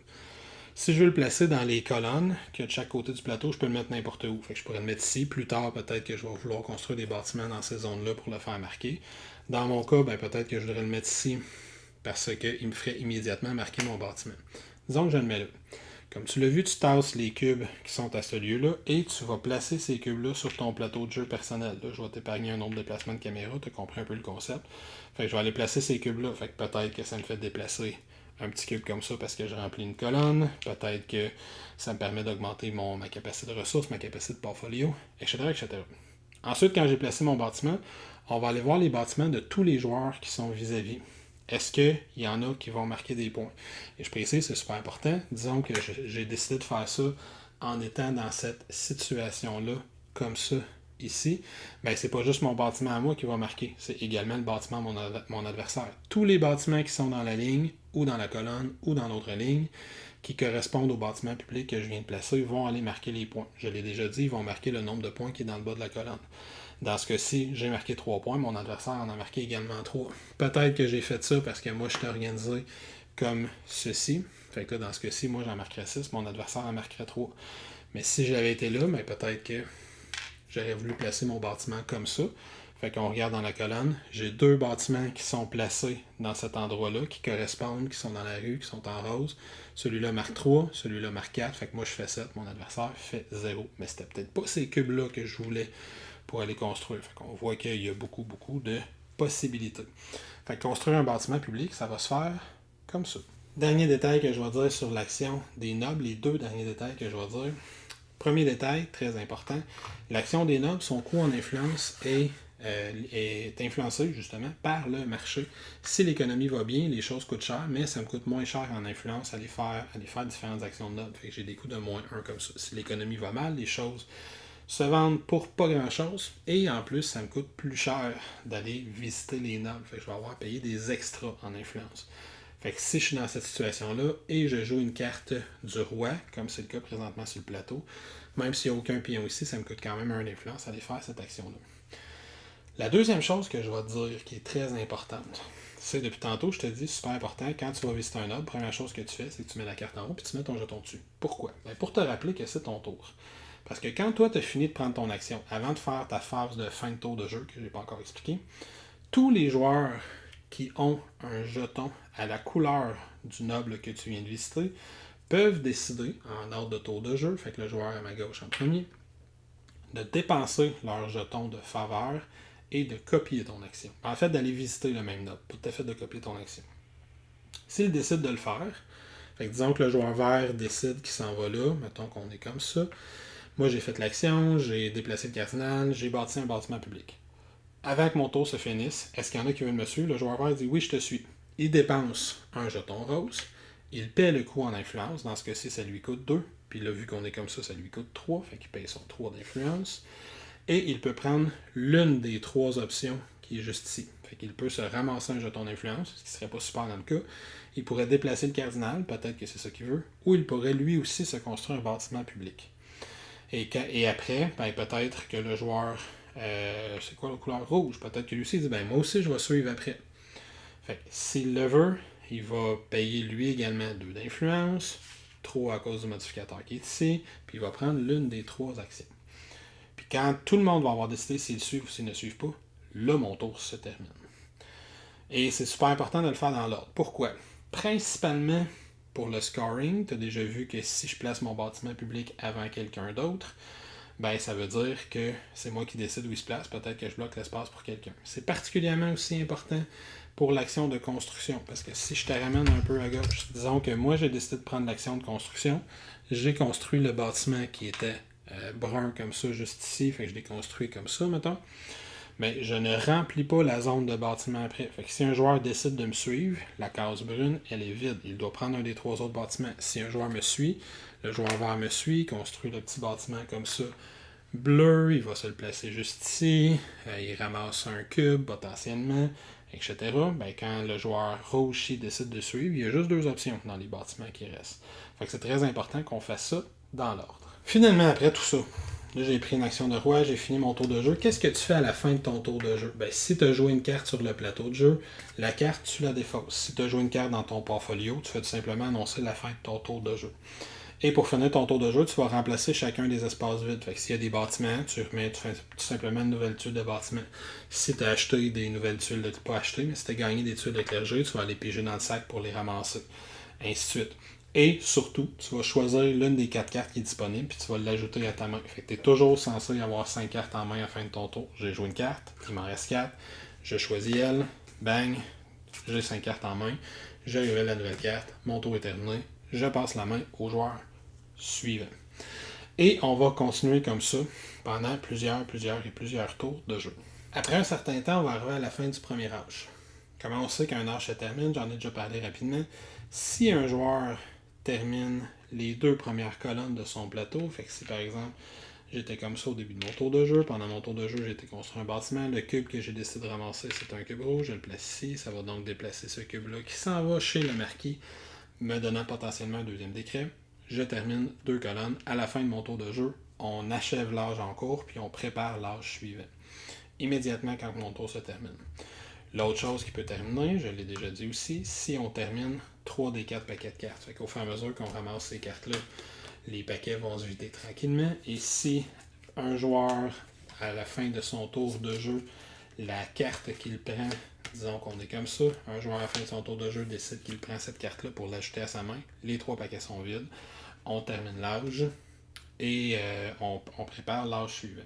Speaker 2: Si je veux le placer dans les colonnes qu'il y a de chaque côté du plateau, je peux le mettre n'importe où. Fait que je pourrais le mettre ici. Plus tard, peut-être que je vais vouloir construire des bâtiments dans ces zones-là pour le faire marquer. Dans mon cas, ben, peut-être que je voudrais le mettre ici parce qu'il me ferait immédiatement marquer mon bâtiment. Disons que je le mets là. Comme tu l'as vu, tu tasses les cubes qui sont à ce lieu-là et tu vas placer ces cubes-là sur ton plateau de jeu personnel. Là, je vais t'épargner un nombre de déplacements de caméra, tu as compris un peu le concept. Fait que je vais aller placer ces cubes-là. Fait que peut-être que ça me fait déplacer un petit cube comme ça parce que je remplis une colonne. Peut-être que ça me permet d'augmenter ma capacité de ressources, ma capacité de portfolio, etc., etc. Ensuite, quand j'ai placé mon bâtiment, on va aller voir les bâtiments de tous les joueurs qui sont vis-à-vis. Est-ce qu'il y en a qui vont marquer des points? Et je précise, c'est super important. Disons que j'ai décidé de faire ça en étant dans cette situation-là, comme ça, ici. Ben, c'est pas juste mon bâtiment à moi qui va marquer, c'est également le bâtiment de mon adversaire. Tous les bâtiments qui sont dans la ligne, ou dans la colonne, ou dans l'autre ligne, qui correspondent au bâtiment public que je viens de placer, vont aller marquer les points. Je l'ai déjà dit, ils vont marquer le nombre de points qui est dans le bas de la colonne. Dans ce cas-ci, j'ai marqué 3 points, mon adversaire en a marqué également 3. Peut-être que j'ai fait ça parce que moi, je suis organisé comme ceci. Fait que là, dans ce cas-ci, moi, j'en marquerais 6, mon adversaire en marquerait 3. Mais si j'avais été là, ben, peut-être que j'aurais voulu placer mon bâtiment comme ça. Fait qu'on regarde dans la colonne, j'ai 2 bâtiments qui sont placés dans cet endroit-là, qui correspondent, qui sont dans la rue, qui sont en rose. Celui-là marque 3, celui-là marque 4. Fait que moi, je fais 7, mon adversaire fait 0. Mais c'était peut-être pas ces cubes-là que je voulais pour aller construire. Fait qu'on voit qu'il y a beaucoup, beaucoup de possibilités. Fait que construire un bâtiment public, ça va se faire comme ça. Dernier détail que je vais dire sur l'action des nobles, les 2 derniers détails que je vais dire. Premier détail, très important, l'action des nobles, son coût en influence est influencé justement par le marché. Si l'économie va bien, les choses coûtent cher, mais ça me coûte moins cher en influence à aller faire différentes actions de nobles. Fait que j'ai des coûts de moins 1 comme ça. Si l'économie va mal, les choses se vendent pour pas grand-chose. Et en plus, ça me coûte plus cher d'aller visiter les nobles. Fait que je vais avoir à payer des extras en influence. Fait que si je suis dans cette situation-là et je joue une carte du roi, comme c'est le cas présentement sur le plateau, même s'il n'y a aucun pion ici, ça me coûte quand même un influence à aller faire cette action-là. La deuxième chose que je vais te dire, qui est très importante, c'est depuis tantôt, je te dis, super important, quand tu vas visiter un noble, première chose que tu fais, c'est que tu mets la carte en haut et tu mets ton jeton dessus. Pourquoi? Ben pour te rappeler que c'est ton tour. Parce que quand toi, tu as fini de prendre ton action, avant de faire ta phase de fin de tour de jeu, que je n'ai pas encore expliqué, tous les joueurs qui ont un jeton à la couleur du noble que tu viens de visiter peuvent décider, en ordre de tour de jeu, fait que le joueur à ma gauche en premier, de dépenser leur jeton de faveur et de copier ton action. En fait, d'aller visiter le même noble, pas tout à fait de copier ton action. S'il décide de le faire, fait que disons que le joueur vert décide qu'il s'en va là, mettons qu'on est comme ça, Moi, j'ai fait l'action, j'ai déplacé le cardinal, j'ai bâti un bâtiment public. Avant que mon tour se finisse, est-ce qu'il y en a qui veulent me suivre? Le joueur vert dit oui, je te suis. Il dépense un jeton rose, il paie le coût en influence, dans ce cas-ci, ça lui coûte 2, puis là, vu qu'on est comme ça lui coûte 3, fait qu'il paye son 3 d'influence, et il peut prendre l'une des 3 options qui est juste ici. Fait qu'il peut se ramasser un jeton d'influence, ce qui serait pas super dans le cas. Il pourrait déplacer le cardinal, peut-être que c'est ça qu'il veut, ou il pourrait lui aussi se construire un bâtiment public. Et après, ben, peut-être que le joueur, c'est quoi la couleur rouge? Peut-être que lui aussi dit, ben moi aussi je vais suivre après. Fait que s'il le veut, il va payer lui également 2 d'influence, 3 à cause du modificateur qui est ici, puis il va prendre l'une des 3 actions. Puis quand tout le monde va avoir décidé s'ils suivent ou s'ils ne suivent pas, là mon tour se termine. Et c'est super important de le faire dans l'ordre. Pourquoi? Principalement pour le scoring, tu as déjà vu que si je place mon bâtiment public avant quelqu'un d'autre, ben ça veut dire que c'est moi qui décide où il se place, peut-être que je bloque l'espace pour quelqu'un. C'est particulièrement aussi important pour l'action de construction, parce que si je te ramène un peu à gauche, disons que moi j'ai décidé de prendre l'action de construction, j'ai construit le bâtiment qui était brun comme ça juste ici, fait que je l'ai construit comme ça, mettons. Mais je ne remplis pas la zone de bâtiment après. Fait que si un joueur décide de me suivre, la case brune, elle est vide. Il doit prendre un des 3 autres bâtiments. Si un joueur me suit, le joueur vert me suit, construit le petit bâtiment comme ça. Bleu, il va se le placer juste ici. Il ramasse un cube potentiellement, etc. Ben, quand le joueur rouge ici décide de suivre, il y a juste 2 options dans les bâtiments qui restent. Fait que c'est très important qu'on fasse ça dans l'ordre. Finalement, après tout ça, là, j'ai pris une action de roi, j'ai fini mon tour de jeu. Qu'est-ce que tu fais à la fin de ton tour de jeu? Ben, si tu as joué une carte sur le plateau de jeu, la carte, tu la défausses. Si tu as joué une carte dans ton portfolio, tu fais tout simplement annoncer la fin de ton tour de jeu. Et pour finir ton tour de jeu, tu vas remplacer chacun des espaces vides. Fait que s'il y a des bâtiments, tu fais tout simplement une nouvelle tuile de bâtiment. Si tu as acheté des nouvelles tuiles, pas acheté, mais si tu as gagné des tuiles de clergé, tu vas les piger dans le sac pour les ramasser. Ainsi de suite. Et surtout, tu vas choisir l'une des 4 cartes qui est disponible, puis tu vas l'ajouter à ta main. Fait que tu es toujours censé avoir 5 cartes en main à la fin de ton tour. J'ai joué une carte, il m'en reste 4. Je choisis elle, bang, j'ai 5 cartes en main. Je révèle la nouvelle carte, mon tour est terminé. Je passe la main au joueur suivant. Et on va continuer comme ça pendant plusieurs tours de jeu. Après un certain temps, on va arriver à la fin du premier âge. Comment on sait qu'un âge se termine? J'en ai déjà parlé rapidement. Si un joueur termine les 2 premières colonnes de son plateau, fait que si par exemple j'étais comme ça au début de mon tour de jeu, pendant mon tour de jeu j'ai été construire un bâtiment, le cube que j'ai décidé de ramasser c'est un cube rouge, je le place ici, ça va donc déplacer ce cube-là qui s'en va chez le marquis, me donnant potentiellement un deuxième décret. Je termine 2 colonnes. À la fin de mon tour de jeu, on achève l'âge en cours, puis on prépare l'âge suivant. Immédiatement quand mon tour se termine. L'autre chose qui peut terminer, je l'ai déjà dit aussi, si on termine 3 des 4 paquets de cartes. Fait qu'au fur et à mesure qu'on ramasse ces cartes-là, les paquets vont se vider tranquillement. Et si un joueur, à la fin de son tour de jeu, la carte qu'il prend, disons qu'on est comme ça, un joueur à la fin de son tour de jeu décide qu'il prend cette carte-là pour l'ajouter à sa main, les 3 paquets sont vides, on termine l'âge et on prépare l'âge suivant.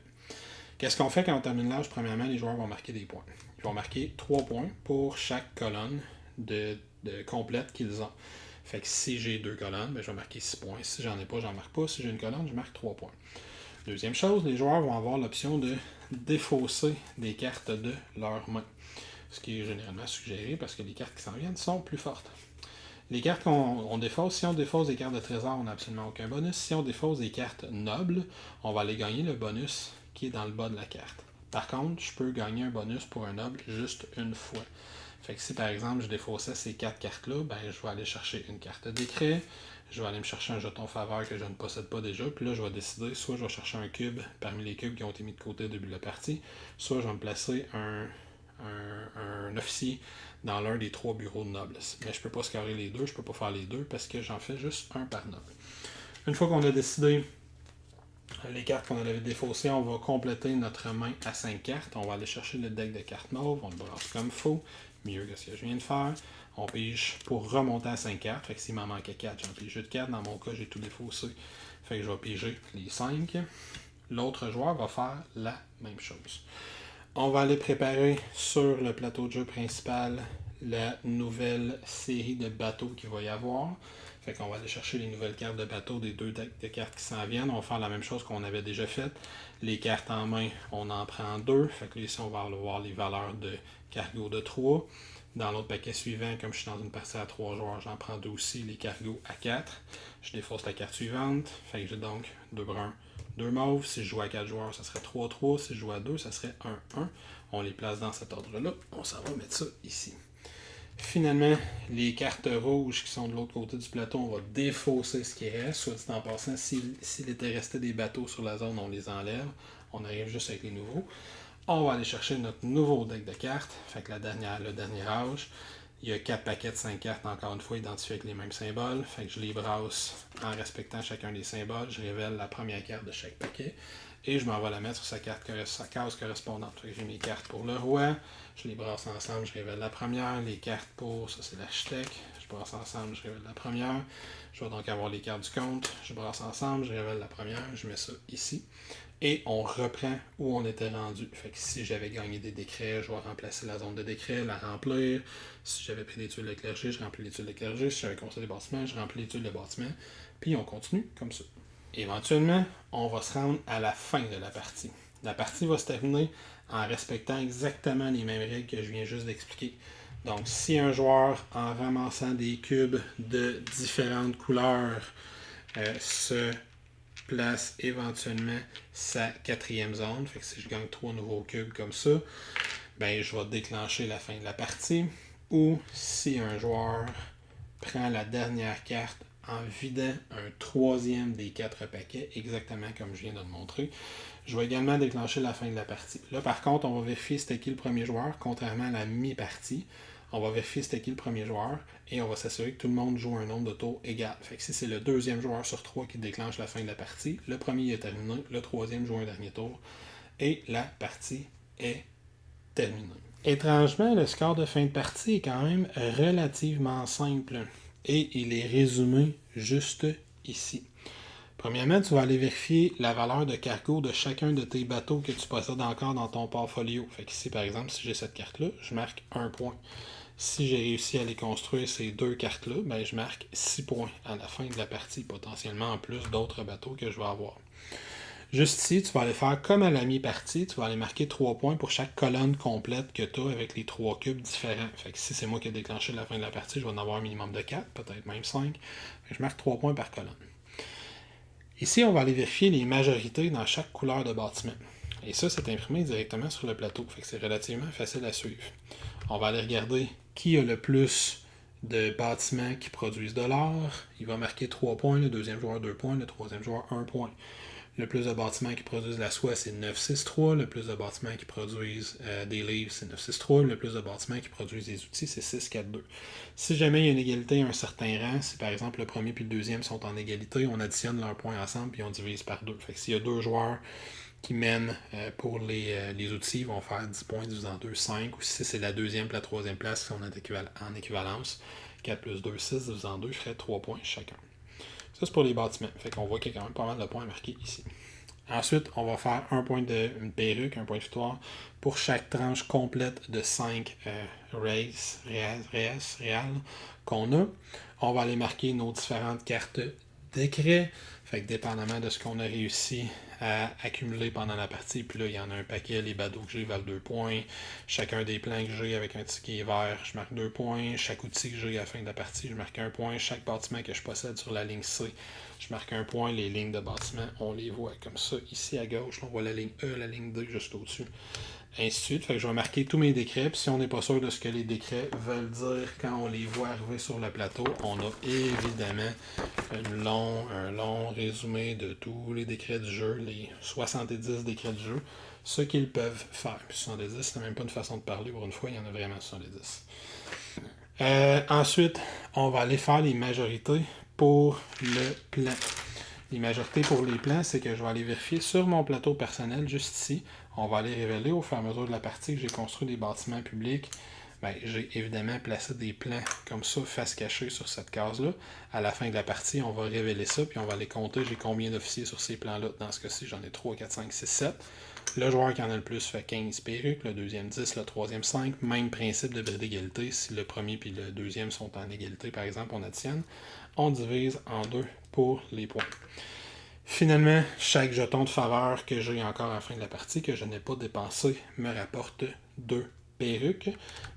Speaker 2: Qu'est-ce qu'on fait quand on termine l'âge? Premièrement, les joueurs vont marquer des points. Ils vont marquer 3 points pour chaque colonne de complète qu'ils ont. Fait que si j'ai 2 colonnes, ben je vais marquer 6 points. Si j'en ai pas, j'en marque pas. Si j'ai une colonne, je marque 3 points. Deuxième chose, les joueurs vont avoir l'option de défausser des cartes de leur main. Ce qui est généralement suggéré parce que les cartes qui s'en viennent sont plus fortes. Les cartes qu'on défausse, si on défausse des cartes de trésor, on n'a absolument aucun bonus. Si on défausse des cartes nobles, on va aller gagner le bonus qui est dans le bas de la carte. Par contre, je peux gagner un bonus pour un noble juste une fois. Fait que si par exemple je défaussais ces 4 cartes-là, ben je vais aller chercher une carte décret, je vais aller me chercher un jeton faveur que je ne possède pas déjà, puis là je vais décider, soit je vais chercher un cube parmi les cubes qui ont été mis de côté au début de la partie, soit je vais me placer un officier dans l'un des 3 bureaux de noblesse. Mais je ne peux pas scorer les 2, je ne peux pas faire les 2 parce que j'en fais juste un par noble. Une fois qu'on a décidé les cartes qu'on avait défaussées, on va compléter notre main à 5 cartes. On va aller chercher le deck de cartes mauves, on le brasse comme il faut, mieux que ce que je viens de faire. On pige pour remonter à 5 cartes. Fait que s'il m'en manquait 4, j'en pige 8 cartes. Dans mon cas, j'ai tout défaussé. Fait que je vais piger les 5. L'autre joueur va faire la même chose. On va aller préparer sur le plateau de jeu principal la nouvelle série de bateaux qu'il va y avoir. Fait qu'on va aller chercher les nouvelles cartes de bateaux des deux decks de cartes qui s'en viennent. On va faire la même chose qu'on avait déjà fait. Les cartes en main, on en prend 2. Fait que là, ici, on va avoir les valeurs de cargo de 3. Dans l'autre paquet suivant, comme je suis dans une partie à 3 joueurs, j'en prends 2 aussi, les cargos à 4. Je défausse la carte suivante. Fait que j'ai donc 2 bruns, 2 mauves. Si je joue à 4 joueurs, ça serait 3-3. Si je joue à 2, ça serait 1-1. On les place dans cet ordre-là. On s'en va mettre ça ici. Finalement, les cartes rouges qui sont de l'autre côté du plateau, on va défausser ce qui reste. Soit dit en passant, s'il était resté des bateaux sur la zone, on les enlève. On arrive juste avec les nouveaux. On va aller chercher notre nouveau deck de cartes. Fait que le dernier âge. Il y a 4 paquets de 5 cartes, encore une fois, identifiés avec les mêmes symboles. Fait que je les brasse en respectant chacun des symboles. Je révèle la première carte de chaque paquet. Et je m'en vais la mettre sur sa case correspondante. Fait que j'ai mes cartes pour le roi. Je les brasse ensemble, je révèle la première. Les cartes pour, ça c'est l'architecte. Je brasse ensemble, je révèle la première. Je vais donc avoir les cartes du compte. Je brasse ensemble, je révèle la première. Je mets ça ici. Et on reprend où on était rendu. Fait que si j'avais gagné des décrets, je vais remplacer la zone de décret, la remplir. Si j'avais pris des tuiles de clergé, je remplis les tuiles de clergé. Si j'avais construit des bâtiments, je remplis les tuiles de bâtiments. Puis on continue comme ça. Éventuellement, on va se rendre à la fin de la partie. La partie va se terminer en respectant exactement les mêmes règles que je viens juste d'expliquer. Donc, si un joueur, en ramassant des cubes de différentes couleurs, se place éventuellement sa 4e zone, fait que si je gagne 3 nouveaux cubes comme ça, ben, je vais déclencher la fin de la partie. Ou si un joueur prend la dernière carte en vidant un 3e des 4 paquets, exactement comme je viens de le montrer, je vais également déclencher la fin de la partie. Là, par contre, on va vérifier c'était qui le premier joueur, contrairement à la mi-partie. On va vérifier c'était qui le premier joueur et on va s'assurer que tout le monde joue un nombre de tours égal. Fait que si c'est le 2e joueur sur 3 qui déclenche la fin de la partie, le premier est terminé, le 3e joue un dernier tour et la partie est terminée. Étrangement, le score de fin de partie est quand même relativement simple et il est résumé juste ici. Premièrement, tu vas aller vérifier la valeur de cargo de chacun de tes bateaux que tu possèdes encore dans ton portfolio. Fait qu'ici, par exemple, si j'ai cette carte-là, je marque 1 point. Si j'ai réussi à les construire, ces 2 cartes-là, ben, je marque 6 points à la fin de la partie, potentiellement en plus d'autres bateaux que je vais avoir. Juste ici, tu vas aller faire comme à la mi-partie, tu vas aller marquer 3 points pour chaque colonne complète que tu as avec les 3 cubes différents. Fait que si c'est moi qui ai déclenché la fin de la partie, je vais en avoir un minimum de 4, peut-être même 5. Je marque 3 points par colonne. Ici, on va aller vérifier les majorités dans chaque couleur de bâtiment. Et ça, c'est imprimé directement sur le plateau. Fait que c'est relativement facile à suivre. On va aller regarder qui a le plus de bâtiments qui produisent de l'or. Il va marquer 3 points, le 2e joueur 2 points, le 3e joueur 1 point. Le plus de bâtiments qui produisent la soie, c'est 963. Le plus de bâtiments qui produisent des livres, c'est 963. Le plus de bâtiments qui produisent des outils, c'est 642. Si jamais il y a une égalité à un certain rang, si par exemple le premier et le 2e sont en égalité, on additionne leurs points ensemble et on divise par 2. Fait que s'il y a 2 joueurs qui mènent pour les outils, ils vont faire 10 points divisé en 2, 5. Ou si c'est la 2e et la 3e place qui sont en équivalence, 4 plus 2, 6 divisé en 2 ferait 3 points chacun. Ça, c'est pour les bâtiments. Fait qu'on voit qu'il y a quand même pas mal de points marqués ici. Ensuite, on va faire un point de perruque, un point de victoire, pour chaque tranche complète de 5 réals qu'on a. On va aller marquer nos différentes cartes décrets. Fait que dépendamment de ce qu'on a réussi à accumuler pendant la partie, puis là, il y en a un paquet, les badauds que j'ai valent 2 points. Chacun des plans que j'ai avec un ticket vert, je marque 2 points. Chaque outil que j'ai à la fin de la partie, je marque 1 point. Chaque bâtiment que je possède sur la ligne C, je marque 1 point. Les lignes de bâtiment, on les voit comme ça. Ici à gauche, on voit la ligne E, la ligne D juste au-dessus. Ainsi de suite. Fait que je vais marquer tous mes décrets. Puis si on n'est pas sûr de ce que les décrets veulent dire quand on les voit arriver sur le plateau, on a évidemment un long résumé de tous les décrets du jeu, les 70 décrets du jeu, ce qu'ils peuvent faire. Puis 70, c'est même pas une façon de parler. Pour une fois, il y en a vraiment 70. Ensuite, on va aller faire les majorités pour le plan. Les majorités pour les plans, c'est que je vais aller vérifier sur mon plateau personnel, juste ici. On va aller révéler au fur et à mesure de la partie que j'ai construit des bâtiments publics, ben, j'ai évidemment placé des plans comme ça, face cachée sur cette case-là. À la fin de la partie, on va révéler ça, puis on va aller compter j'ai combien d'officiers sur ces plans-là. Dans ce cas-ci, j'en ai 3, 4, 5, 6, 7. Le joueur qui en a le plus fait 15 perruques, le deuxième 10, le troisième 5. Même principe de bris d'égalité. Si le premier et le deuxième sont en égalité, par exemple, on additionne. On divise en 2 pour les points. Finalement, chaque jeton de faveur que j'ai encore à la fin de la partie, que je n'ai pas dépensé, me rapporte 2 perruques.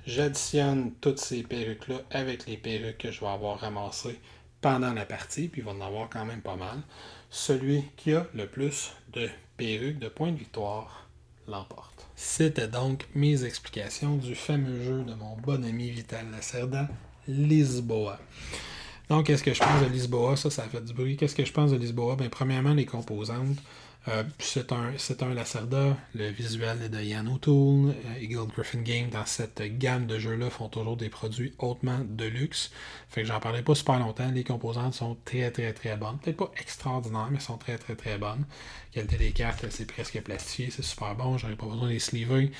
Speaker 2: J'additionne toutes ces perruques-là avec les perruques que je vais avoir ramassées pendant la partie, puis il va en avoir quand même pas mal. Celui qui a le plus de perruques, de points de victoire, l'emporte. C'était donc mes explications du fameux jeu de mon bon ami Vital Lacerda, Lisboa. Donc, qu'est-ce que je pense de Lisboa? Ça a fait du bruit. Qu'est-ce que je pense de Lisboa? Bien, premièrement, les composantes. C'est un Lacerda. Le visuel est de Ian O'Toole. Eagle Gryphon Game, dans cette gamme de jeux-là, font toujours des produits hautement de luxe. Fait que j'en parlais pas super longtemps. Les composantes sont très, très, très bonnes. Peut-être pas extraordinaires, mais sont très, très, très bonnes. La qualité des cartes, c'est presque plastifié. C'est super bon. J'aurais pas besoin de les sleever.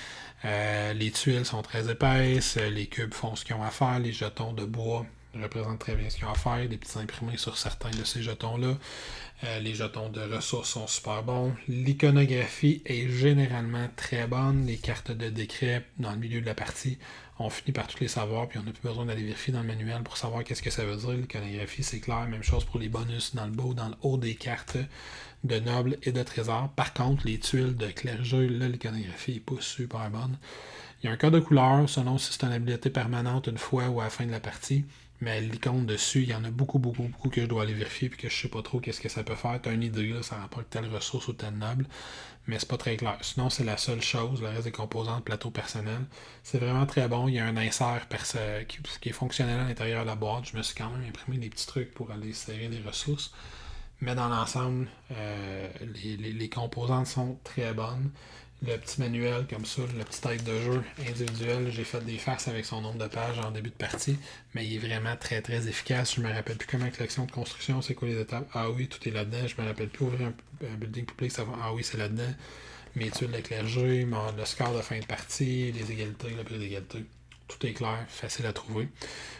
Speaker 2: Les tuiles sont très épaisses. Les cubes font ce qu'ils ont à faire. Les jetons de bois représentent très bien ce qu'ils ont à faire. Des petits imprimés sur certains de ces jetons-là. Les jetons de ressources sont super bons. L'iconographie est généralement très bonne. Les cartes de décret dans le milieu de la partie, on finit par toutes les savoir, puis on n'a plus besoin d'aller vérifier dans le manuel pour savoir qu'est-ce que ça veut dire. L'iconographie, c'est clair. Même chose pour les bonus dans le haut des cartes de nobles et de trésors. Par contre, les tuiles de clergé, là, l'iconographie n'est pas super bonne. Il y a un code de couleur selon si c'est une habilité permanente une fois ou à la fin de la partie. Mais l'icône dessus, il y en a beaucoup que je dois aller vérifier puis que je sais pas trop qu'est-ce que ça peut faire. Tu as une idée, là, ça rapporte telle ressource ou telle noble, mais c'est pas très clair. Sinon, c'est la seule chose, le reste des composants de plateau personnel. C'est vraiment très bon. Il y a un insert qui est fonctionnel à l'intérieur de la boîte. Je me suis quand même imprimé des petits trucs pour aller serrer les ressources. Mais dans l'ensemble, les composantes sont très bonnes. Le petit manuel comme ça, le petit aide de jeu individuel, j'ai fait des farces avec son nombre de pages en début de partie, mais il est vraiment très très efficace. Je me rappelle plus comment l'action de construction, c'est quoi les étapes. Ah oui, tout est là-dedans. Je me rappelle plus ouvrir un building public, ça va. Ah oui, c'est là-dedans. Mes études de clergé, le score de fin de partie, les égalités, le prix d'égalité. Tout est clair, facile à trouver.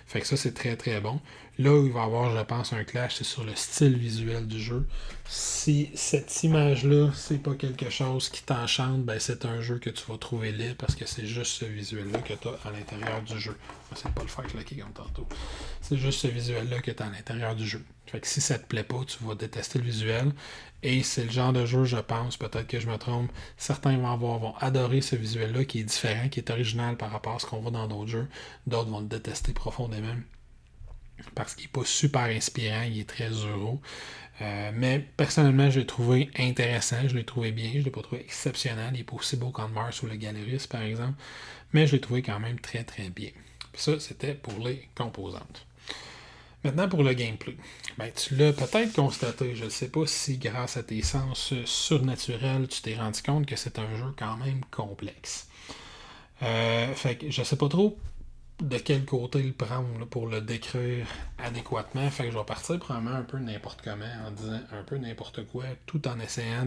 Speaker 2: Fait que ça, c'est très très bon. Là où il va y avoir, je pense, un clash, c'est sur le style visuel du jeu. Si cette image-là, c'est pas quelque chose qui t'enchante, ben c'est un jeu que tu vas trouver laid parce que c'est juste ce visuel-là que tu as à l'intérieur du jeu. C'est pas le faire claquer comme tantôt. C'est juste ce visuel-là que tu as à l'intérieur du jeu. Fait que si ça te plaît pas, tu vas détester le visuel. Et c'est le genre de jeu, je pense, peut-être que je me trompe, certains vont adorer ce visuel-là qui est différent, qui est original par rapport à ce qu'on voit dans d'autres jeux. D'autres vont le détester profondément parce qu'il n'est pas super inspirant, il est très euro. Mais personnellement, je l'ai trouvé intéressant, je l'ai trouvé bien, je ne l'ai pas trouvé exceptionnel. Il n'est pas aussi beau qu'en Mars ou le Galerist, par exemple, mais je l'ai trouvé quand même très très bien. Puis ça, c'était pour les composantes. Maintenant, pour le gameplay. Ben, tu l'as peut-être constaté, je ne sais pas si grâce à tes sens surnaturels, tu t'es rendu compte que c'est un jeu quand même complexe. Fait que je sais pas trop de quel côté le prendre là, pour le décrire adéquatement. Fait que je vais partir probablement un peu n'importe comment, en disant un peu n'importe quoi, tout en essayant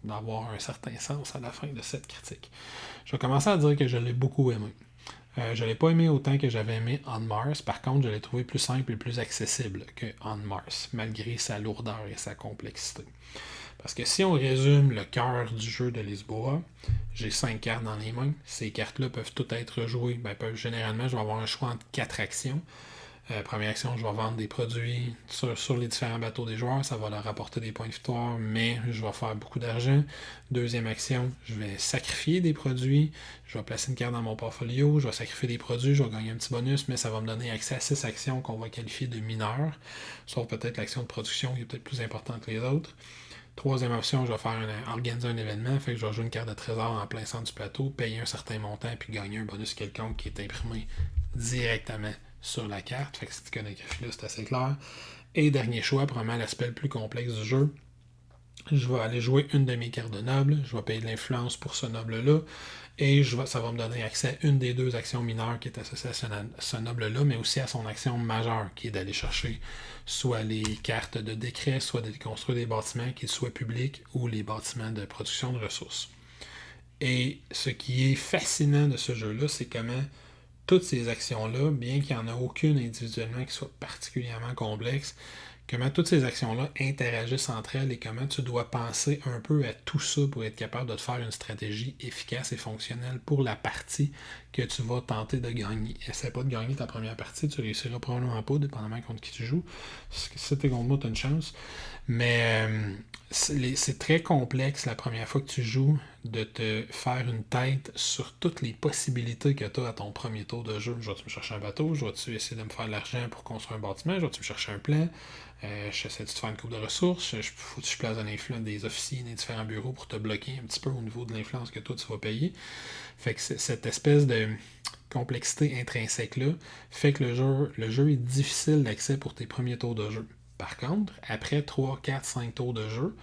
Speaker 2: d'avoir un certain sens à la fin de cette critique. Je vais commencer à dire que je l'ai beaucoup aimé. Je ne l'ai pas aimé autant que j'avais aimé On Mars. Par contre, je l'ai trouvé plus simple et plus accessible que On Mars, malgré sa lourdeur et sa complexité. Parce que si on résume le cœur du jeu de Lisboa, j'ai 5 cartes dans les mains. Ces cartes-là peuvent toutes être jouées. Généralement, je vais avoir un choix entre 4 actions. Première action, je vais vendre des produits sur les différents bateaux des joueurs. Ça va leur apporter des points de victoire, mais je vais faire beaucoup d'argent. Deuxième action, je vais sacrifier des produits. Je vais placer une carte dans mon portfolio. Je vais sacrifier des produits. Je vais gagner un petit bonus, mais ça va me donner accès à 6 actions qu'on va qualifier de mineures. Sauf peut-être l'action de production qui est peut-être plus importante que les autres. Troisième option, je vais organiser un événement, fait que je vais jouer une carte de trésor en plein centre du plateau, payer un certain montant, puis gagner un bonus quelconque qui est imprimé directement sur la carte. Fait que cette iconographie-là, c'est assez clair. Et dernier choix, probablement l'aspect le plus complexe du jeu. Je vais aller jouer une de mes cartes de noble, je vais payer de l'influence pour ce noble-là, et ça va me donner accès à une des 2 actions mineures qui est associée à ce noble-là, mais aussi à son action majeure, qui est d'aller chercher soit les cartes de décret, soit de construire des bâtiments, qu'ils soient publics, ou les bâtiments de production de ressources. Et ce qui est fascinant de ce jeu-là, c'est comment toutes ces actions-là, bien qu'il n'y en ait aucune individuellement qui soit particulièrement complexe, comment toutes ces actions-là interagissent entre elles et comment tu dois penser un peu à tout ça pour être capable de te faire une stratégie efficace et fonctionnelle pour la partie que tu vas tenter de gagner. Essaie pas de gagner ta première partie, tu réussiras probablement pas, dépendamment contre qui tu joues. Si t'es contre moi, tu as une chance. Mais c'est très complexe la première fois que tu joues de te faire une tête sur toutes les possibilités que tu as à ton premier tour de jeu. Je vais-tu me chercher un bateau? Je vais-tu essayer de me faire de l'argent pour construire un bâtiment? Je vais-tu me chercher un plan? J'essaie de te faire une coupe de ressources. Faut que je place des officiers dans les différents bureaux pour te bloquer un petit peu au niveau de l'influence que toi tu vas payer. Fait que cette espèce de complexité intrinsèque-là fait que le jeu est difficile d'accès pour tes premiers tours de jeu. Par contre, après 3, 4, 5 tours de jeu,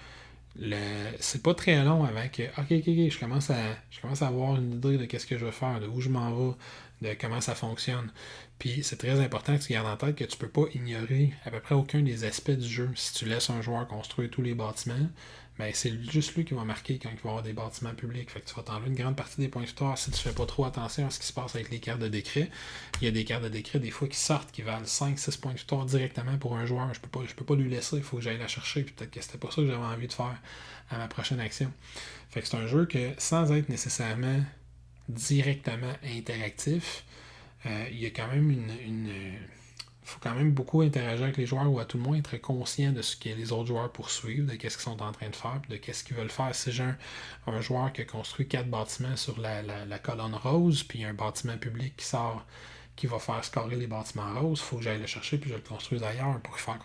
Speaker 2: c'est pas très long avant que je commence à avoir une idée de qu'est-ce que je veux faire, de où je m'en vais, de comment ça fonctionne. Puis c'est très important que tu gardes en tête que tu peux pas ignorer à peu près aucun des aspects du jeu. Si tu laisses un joueur construire tous les bâtiments, ben c'est juste lui qui va marquer quand il va avoir des bâtiments publics. Fait que tu vas t'enlever une grande partie des points de victoire si tu fais pas trop attention à ce qui se passe avec les cartes de décret. Il y a des cartes de décret des fois qui sortent qui valent 5-6 points de victoire directement pour un joueur. Je peux pas lui laisser, il faut que j'aille la chercher. Puis peut-être que c'était pas ça que j'avais envie de faire à ma prochaine action. Fait que c'est un jeu que sans être nécessairement directement interactif, il y a quand même il faut quand même beaucoup interagir avec les joueurs ou à tout le moins être conscient de ce que les autres joueurs poursuivent, de qu'est-ce qu'ils sont en train de faire, de qu'est-ce qu'ils veulent faire. Si j'ai un joueur qui a construit 4 bâtiments sur la colonne rose, puis un bâtiment public qui sort, qui va faire scorer les bâtiments roses, il faut que j'aille le chercher puis je le construise ailleurs pour faire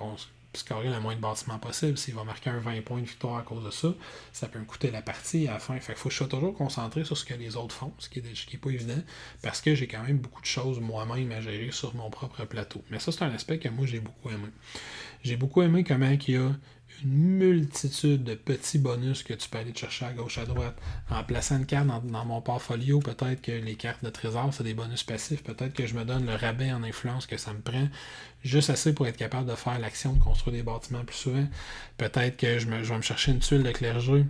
Speaker 2: scorer le moins de bâtiments possible. S'il va marquer un 20 points de victoire à cause de ça, ça peut me coûter la partie à la fin. Fait qu'il faut que je sois toujours concentré sur ce que les autres font, ce qui est pas évident, parce que j'ai quand même beaucoup de choses moi-même à gérer sur mon propre plateau. Mais ça, c'est un aspect que moi, j'ai beaucoup aimé. J'ai beaucoup aimé comment il y a une multitude de petits bonus que tu peux aller te chercher à gauche, à droite. En plaçant une carte dans mon portfolio, peut-être que les cartes de trésor, c'est des bonus passifs. Peut-être que je me donne le rabais en influence que ça me prend juste assez pour être capable de faire l'action de construire des bâtiments plus souvent. Peut-être que je vais me chercher une tuile de clergé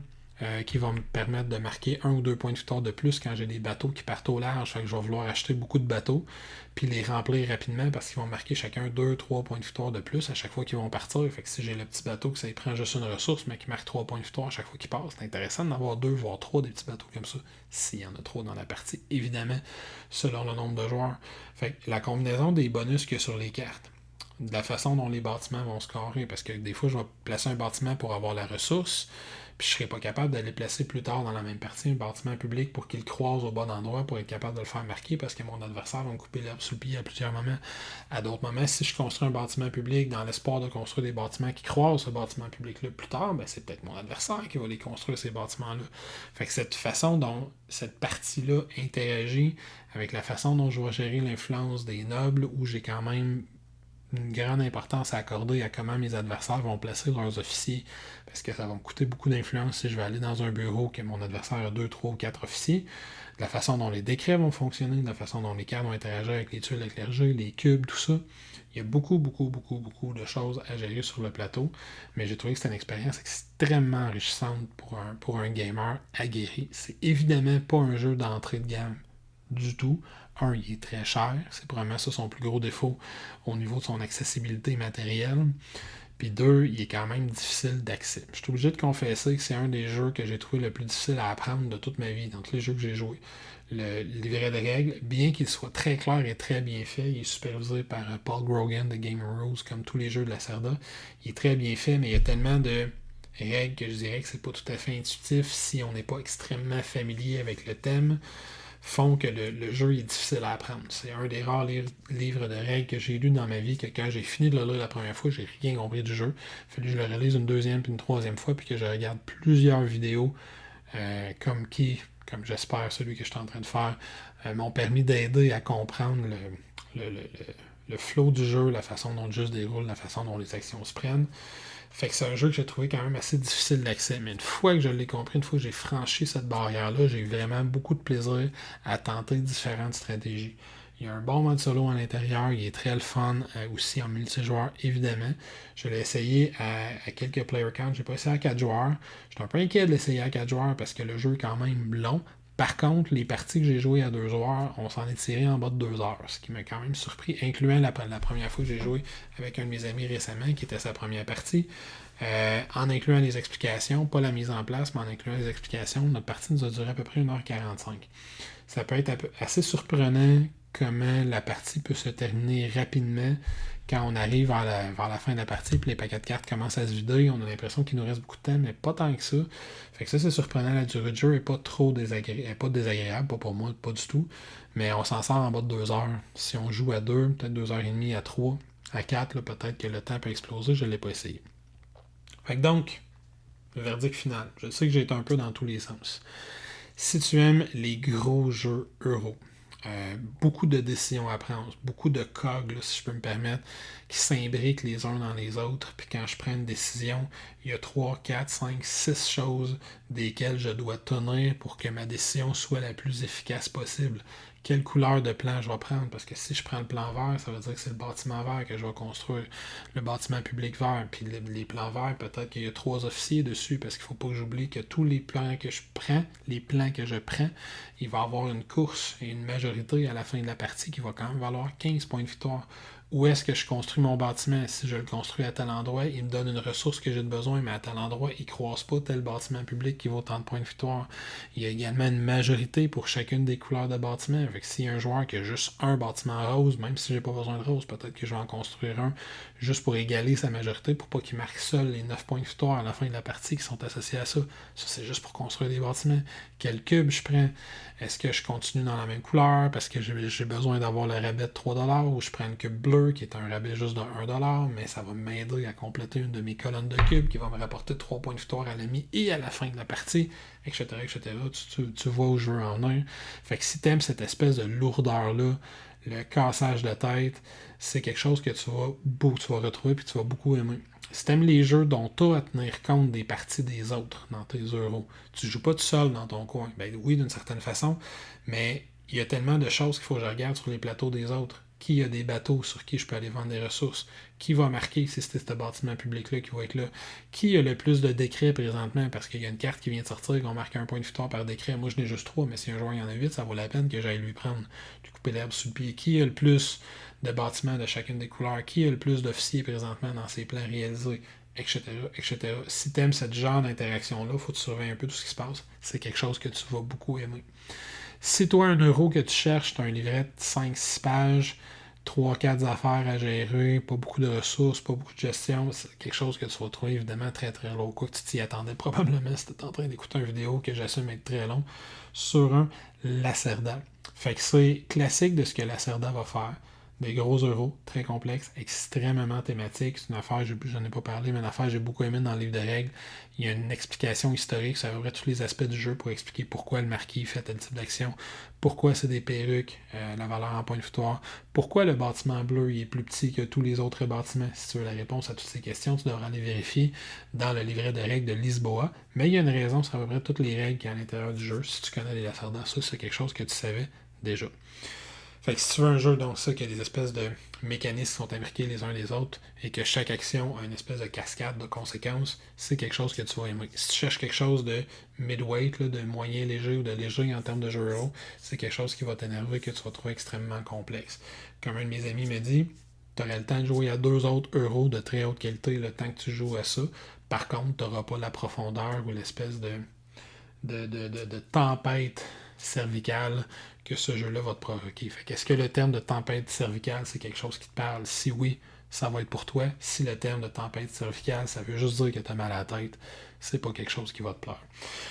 Speaker 2: qui va me permettre de marquer 1 ou 2 points de victoire de plus quand j'ai des bateaux qui partent au large. Fait que je vais vouloir acheter beaucoup de bateaux puis les remplir rapidement parce qu'ils vont marquer chacun 2-3 points de victoire de plus à chaque fois qu'ils vont partir. Fait que si j'ai le petit bateau que ça y prend juste une ressource mais qui marque 3 points de victoire à chaque fois qu'il passe, c'est intéressant d'en avoir 2 voire 3 des petits bateaux comme ça s'il y en a trop dans la partie, évidemment selon le nombre de joueurs. Fait que la combinaison des bonus qu'il y a sur les cartes, de la façon dont les bâtiments vont scorer, parce que des fois je vais placer un bâtiment pour avoir la ressource, puis je ne serai pas capable d'aller placer plus tard dans la même partie un bâtiment public pour qu'il croise au bon endroit pour être capable de le faire marquer parce que mon adversaire va me couper l'herbe sous le pied à plusieurs moments. À d'autres moments, si je construis un bâtiment public dans l'espoir de construire des bâtiments qui croisent ce bâtiment public-là plus tard, ben c'est peut-être mon adversaire qui va les construire ces bâtiments-là. Fait que cette façon dont cette partie-là interagit avec la façon dont je vais gérer l'influence des nobles, où j'ai quand même une grande importance à accorder à comment mes adversaires vont placer leurs officiers, parce que ça va me coûter beaucoup d'influence si je vais aller dans un bureau que mon adversaire a 2, 3 ou 4 officiers, de la façon dont les décrets vont fonctionner, de la façon dont les cartes vont interagir avec les tuiles de clergé, les cubes, tout ça. Il y a beaucoup de choses à gérer sur le plateau, mais j'ai trouvé que c'était une expérience extrêmement enrichissante pour un gamer aguerri. C'est évidemment pas un jeu d'entrée de gamme du tout. Un, il est très cher. C'est probablement ça son plus gros défaut au niveau de son accessibilité matérielle. Puis 2, il est quand même difficile d'accès. Je suis obligé de confesser que c'est un des jeux que j'ai trouvé le plus difficile à apprendre de toute ma vie, dans tous les jeux que j'ai joués. Le livret de règles, bien qu'il soit très clair et très bien fait, il est supervisé par Paul Grogan de Game Rules, comme tous les jeux de la Lacerda. Il est très bien fait, mais il y a tellement de règles que je dirais que c'est pas tout à fait intuitif si on n'est pas extrêmement familier avec le thème, font que le jeu est difficile à apprendre. C'est un des rares livres de règles que j'ai lu dans ma vie, que quand j'ai fini de le lire la première fois, j'ai rien compris du jeu. Il a fallu que je le relise une deuxième puis une troisième fois, puis que je regarde plusieurs vidéos comme j'espère celui que je suis en train de faire, m'ont permis d'aider à comprendre le flow du jeu, la façon dont le jeu se déroule, la façon dont les actions se prennent. Fait que c'est un jeu que j'ai trouvé quand même assez difficile d'accès. Mais une fois que je l'ai compris, une fois que j'ai franchi cette barrière-là, j'ai eu vraiment beaucoup de plaisir à tenter différentes stratégies. Il y a un bon mode solo à l'intérieur, il est très le fun, aussi en multijoueur, évidemment. Je l'ai essayé à quelques player counts, j'ai pas essayé à 4 joueurs. J'étais un peu inquiet de l'essayer à 4 joueurs parce que le jeu est quand même long. Par contre, les parties que j'ai jouées à 2 joueurs, on s'en est tiré en bas de 2 heures, ce qui m'a quand même surpris, incluant la première fois que j'ai joué avec un de mes amis récemment, qui était sa première partie. En incluant les explications, pas la mise en place, mais en incluant les explications, notre partie nous a duré à peu près 1h45. Ça peut être assez surprenant comment la partie peut se terminer rapidement quand on arrive vers la fin de la partie, puis les paquets de cartes commencent à se vider, on a l'impression qu'il nous reste beaucoup de temps, mais pas tant que ça. Fait que ça, c'est surprenant. La durée de jeu n'est pas trop désagréable, pas pour moi, pas du tout, mais on s'en sort en bas de 2 heures. Si on joue à 2, peut-être 2h30, à 3, à 4, là, peut-être que le temps peut exploser, je ne l'ai pas essayé. Fait que donc, le verdict final. Je sais que j'ai été un peu dans tous les sens. Si tu aimes les gros jeux euro, beaucoup de décisions à prendre, beaucoup de cogs, là, si je peux me permettre, qui s'imbriquent les uns dans les autres. Puis quand je prends une décision, il y a 3, 4, 5, 6 choses desquelles je dois tenir pour que ma décision soit la plus efficace possible. Quelle couleur de plan je vais prendre? Parce que si je prends le plan vert, ça veut dire que c'est le bâtiment vert que je vais construire. Le bâtiment public vert. Puis les plans verts, peut-être qu'il y a 3 officiers dessus, parce qu'il ne faut pas que j'oublie que tous les plans que je prends, il va y avoir une course et une majorité à la fin de la partie qui va quand même valoir 15 points de victoire. Où est-ce que je construis mon bâtiment? Si je le construis à tel endroit, il me donne une ressource que j'ai besoin, mais à tel endroit, il ne croise pas tel bâtiment public qui vaut tant de points de victoire. Il y a également une majorité pour chacune des couleurs de bâtiment. Fait que s'il y a un joueur qui a juste un bâtiment rose, même si j'ai pas besoin de rose, peut-être que je vais en construire un juste pour égaler sa majorité, pour pas qu'il marque seul les 9 points de victoire à la fin de la partie qui sont associés à ça. Ça, c'est juste pour construire des bâtiments. Quel cube je prends? Est-ce que je continue dans la même couleur parce que j'ai besoin d'avoir le rabais de 3$ ou je prends une cube bleue qui est un rabais juste de 1$, mais ça va m'aider à compléter une de mes colonnes de cubes qui va me rapporter 3 points de victoire à la mi et à la fin de la partie, etc. etc. Tu vois où je veux en venir. Fait que si tu aimes cette espèce de lourdeur-là, le cassage de tête, c'est quelque chose que tu vas retrouver et tu vas beaucoup aimer. Si tu aimes les jeux dont tu as à tenir compte des parties des autres dans tes euros, tu joues pas tout seul dans ton coin. Ben oui, d'une certaine façon, mais il y a tellement de choses qu'il faut que je regarde sur les plateaux des autres. Qui a des bateaux sur qui je peux aller vendre des ressources? Qui va marquer si c'était ce bâtiment public-là qui va être là? Qui a le plus de décrets présentement? Parce qu'il y a une carte qui vient de sortir qu'on marque un point de victoire par décret. Moi, je n'ai juste 3, mais si un joueur y en a 8, ça vaut la peine que j'aille lui prendre. Lui couper l'herbe sous le pied. Qui a le plus de bâtiments de chacune des couleurs? Qui a le plus d'officiers présentement dans ses plans réalisés? Etc., etc. Si tu aimes ce genre d'interaction-là, il faut que tu surveilles un peu tout ce qui se passe. C'est quelque chose que tu vas beaucoup aimer. Si toi, un euro que tu cherches, tu as un livret de 5-6 pages, 3-4 affaires à gérer, pas beaucoup de ressources, pas beaucoup de gestion, c'est quelque chose que tu vas trouver évidemment très très long. Quoi que tu t'y attendais probablement si tu es en train d'écouter une vidéo que j'assume être très long sur un Lacerda. Fait que c'est classique de ce que Lacerda va faire. Des gros euros, très complexes, extrêmement thématiques. C'est une affaire, j'en ai pas parlé, mais une affaire que j'ai beaucoup aimé dans le livre de règles. Il y a une explication historique sur à peu près tous les aspects du jeu pour expliquer pourquoi le marquis fait tel type d'action, pourquoi c'est des perruques, la valeur en point de victoire, pourquoi le bâtiment bleu il est plus petit que tous les autres bâtiments. Si tu veux la réponse à toutes ces questions, tu devras aller vérifier dans le livret de règles de Lisboa. Mais il y a une raison sur à peu près toutes les règles qu'il y a à l'intérieur du jeu. Si tu connais les Lacerda, ça c'est quelque chose que tu savais déjà. Fait que si tu veux un jeu donc ça, qui a des espèces de mécanismes qui sont imbriqués les uns les autres et que chaque action a une espèce de cascade de conséquences, c'est quelque chose que tu vas aimer. Si tu cherches quelque chose de midweight, là, de moyen léger ou de léger en termes de jeu euro, c'est quelque chose qui va t'énerver que tu vas trouver extrêmement complexe. Comme un de mes amis me dit, tu aurais le temps de jouer à 2 autres euros de très haute qualité le temps que tu joues à ça. Par contre, tu n'auras pas la profondeur ou l'espèce de tempête cervicale que ce jeu-là va te provoquer. Fait qu'est-ce que le terme de tempête cervicale, c'est quelque chose qui te parle? Si oui, ça va être pour toi. Si le terme de tempête cervicale, ça veut juste dire que tu as mal à la tête, c'est pas quelque chose qui va te plaire.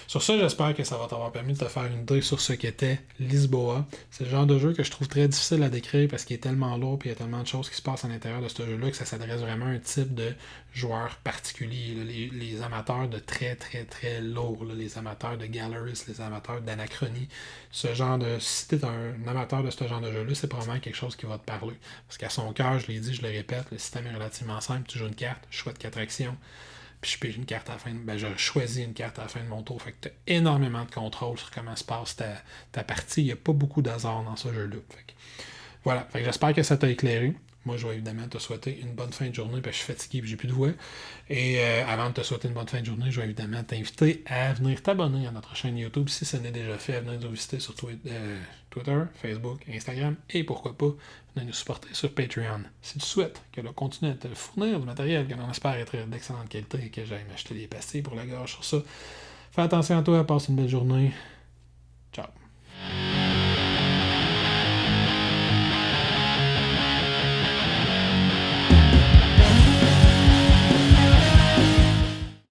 Speaker 2: Sur ça, j'espère que ça va t'avoir permis de te faire une idée sur ce qu'était Lisboa. C'est le genre de jeu que je trouve très difficile à décrire parce qu'il est tellement lourd et il y a tellement de choses qui se passent à l'intérieur de ce jeu-là que ça s'adresse vraiment à un type de joueur particulier. Les amateurs de très très très lourd, les amateurs de Galleries, les amateurs d'Anachronie. Si tu es un amateur de ce genre de jeu-là, c'est probablement quelque chose qui va te parler. Parce qu'à son cœur, je l'ai dit, je le répète, le système est relativement simple. Tu joues une carte, choix de 4 actions. Puis je pige une carte à la fin je choisis une carte à la fin de mon tour. Fait que tu as énormément de contrôle sur comment se passe ta partie. Il n'y a pas beaucoup d'hasard dans ce jeu-là. Voilà. Fait que j'espère que ça t'a éclairé. Moi, je vais évidemment te souhaiter une bonne fin de journée, parce que je suis fatigué et j'ai plus de voix. Et avant de te souhaiter une bonne fin de journée, je vais évidemment t'inviter à venir t'abonner à notre chaîne YouTube si ce n'est déjà fait, à venir nous visiter sur Twitter, Facebook, Instagram et pourquoi pas venir nous supporter sur Patreon. Si tu souhaites que l'on continue à te fournir du matériel que l'on espère être d'excellente qualité et que j'aille m'acheter des pastilles pour la gorge sur ça, fais attention à toi, passe une belle journée.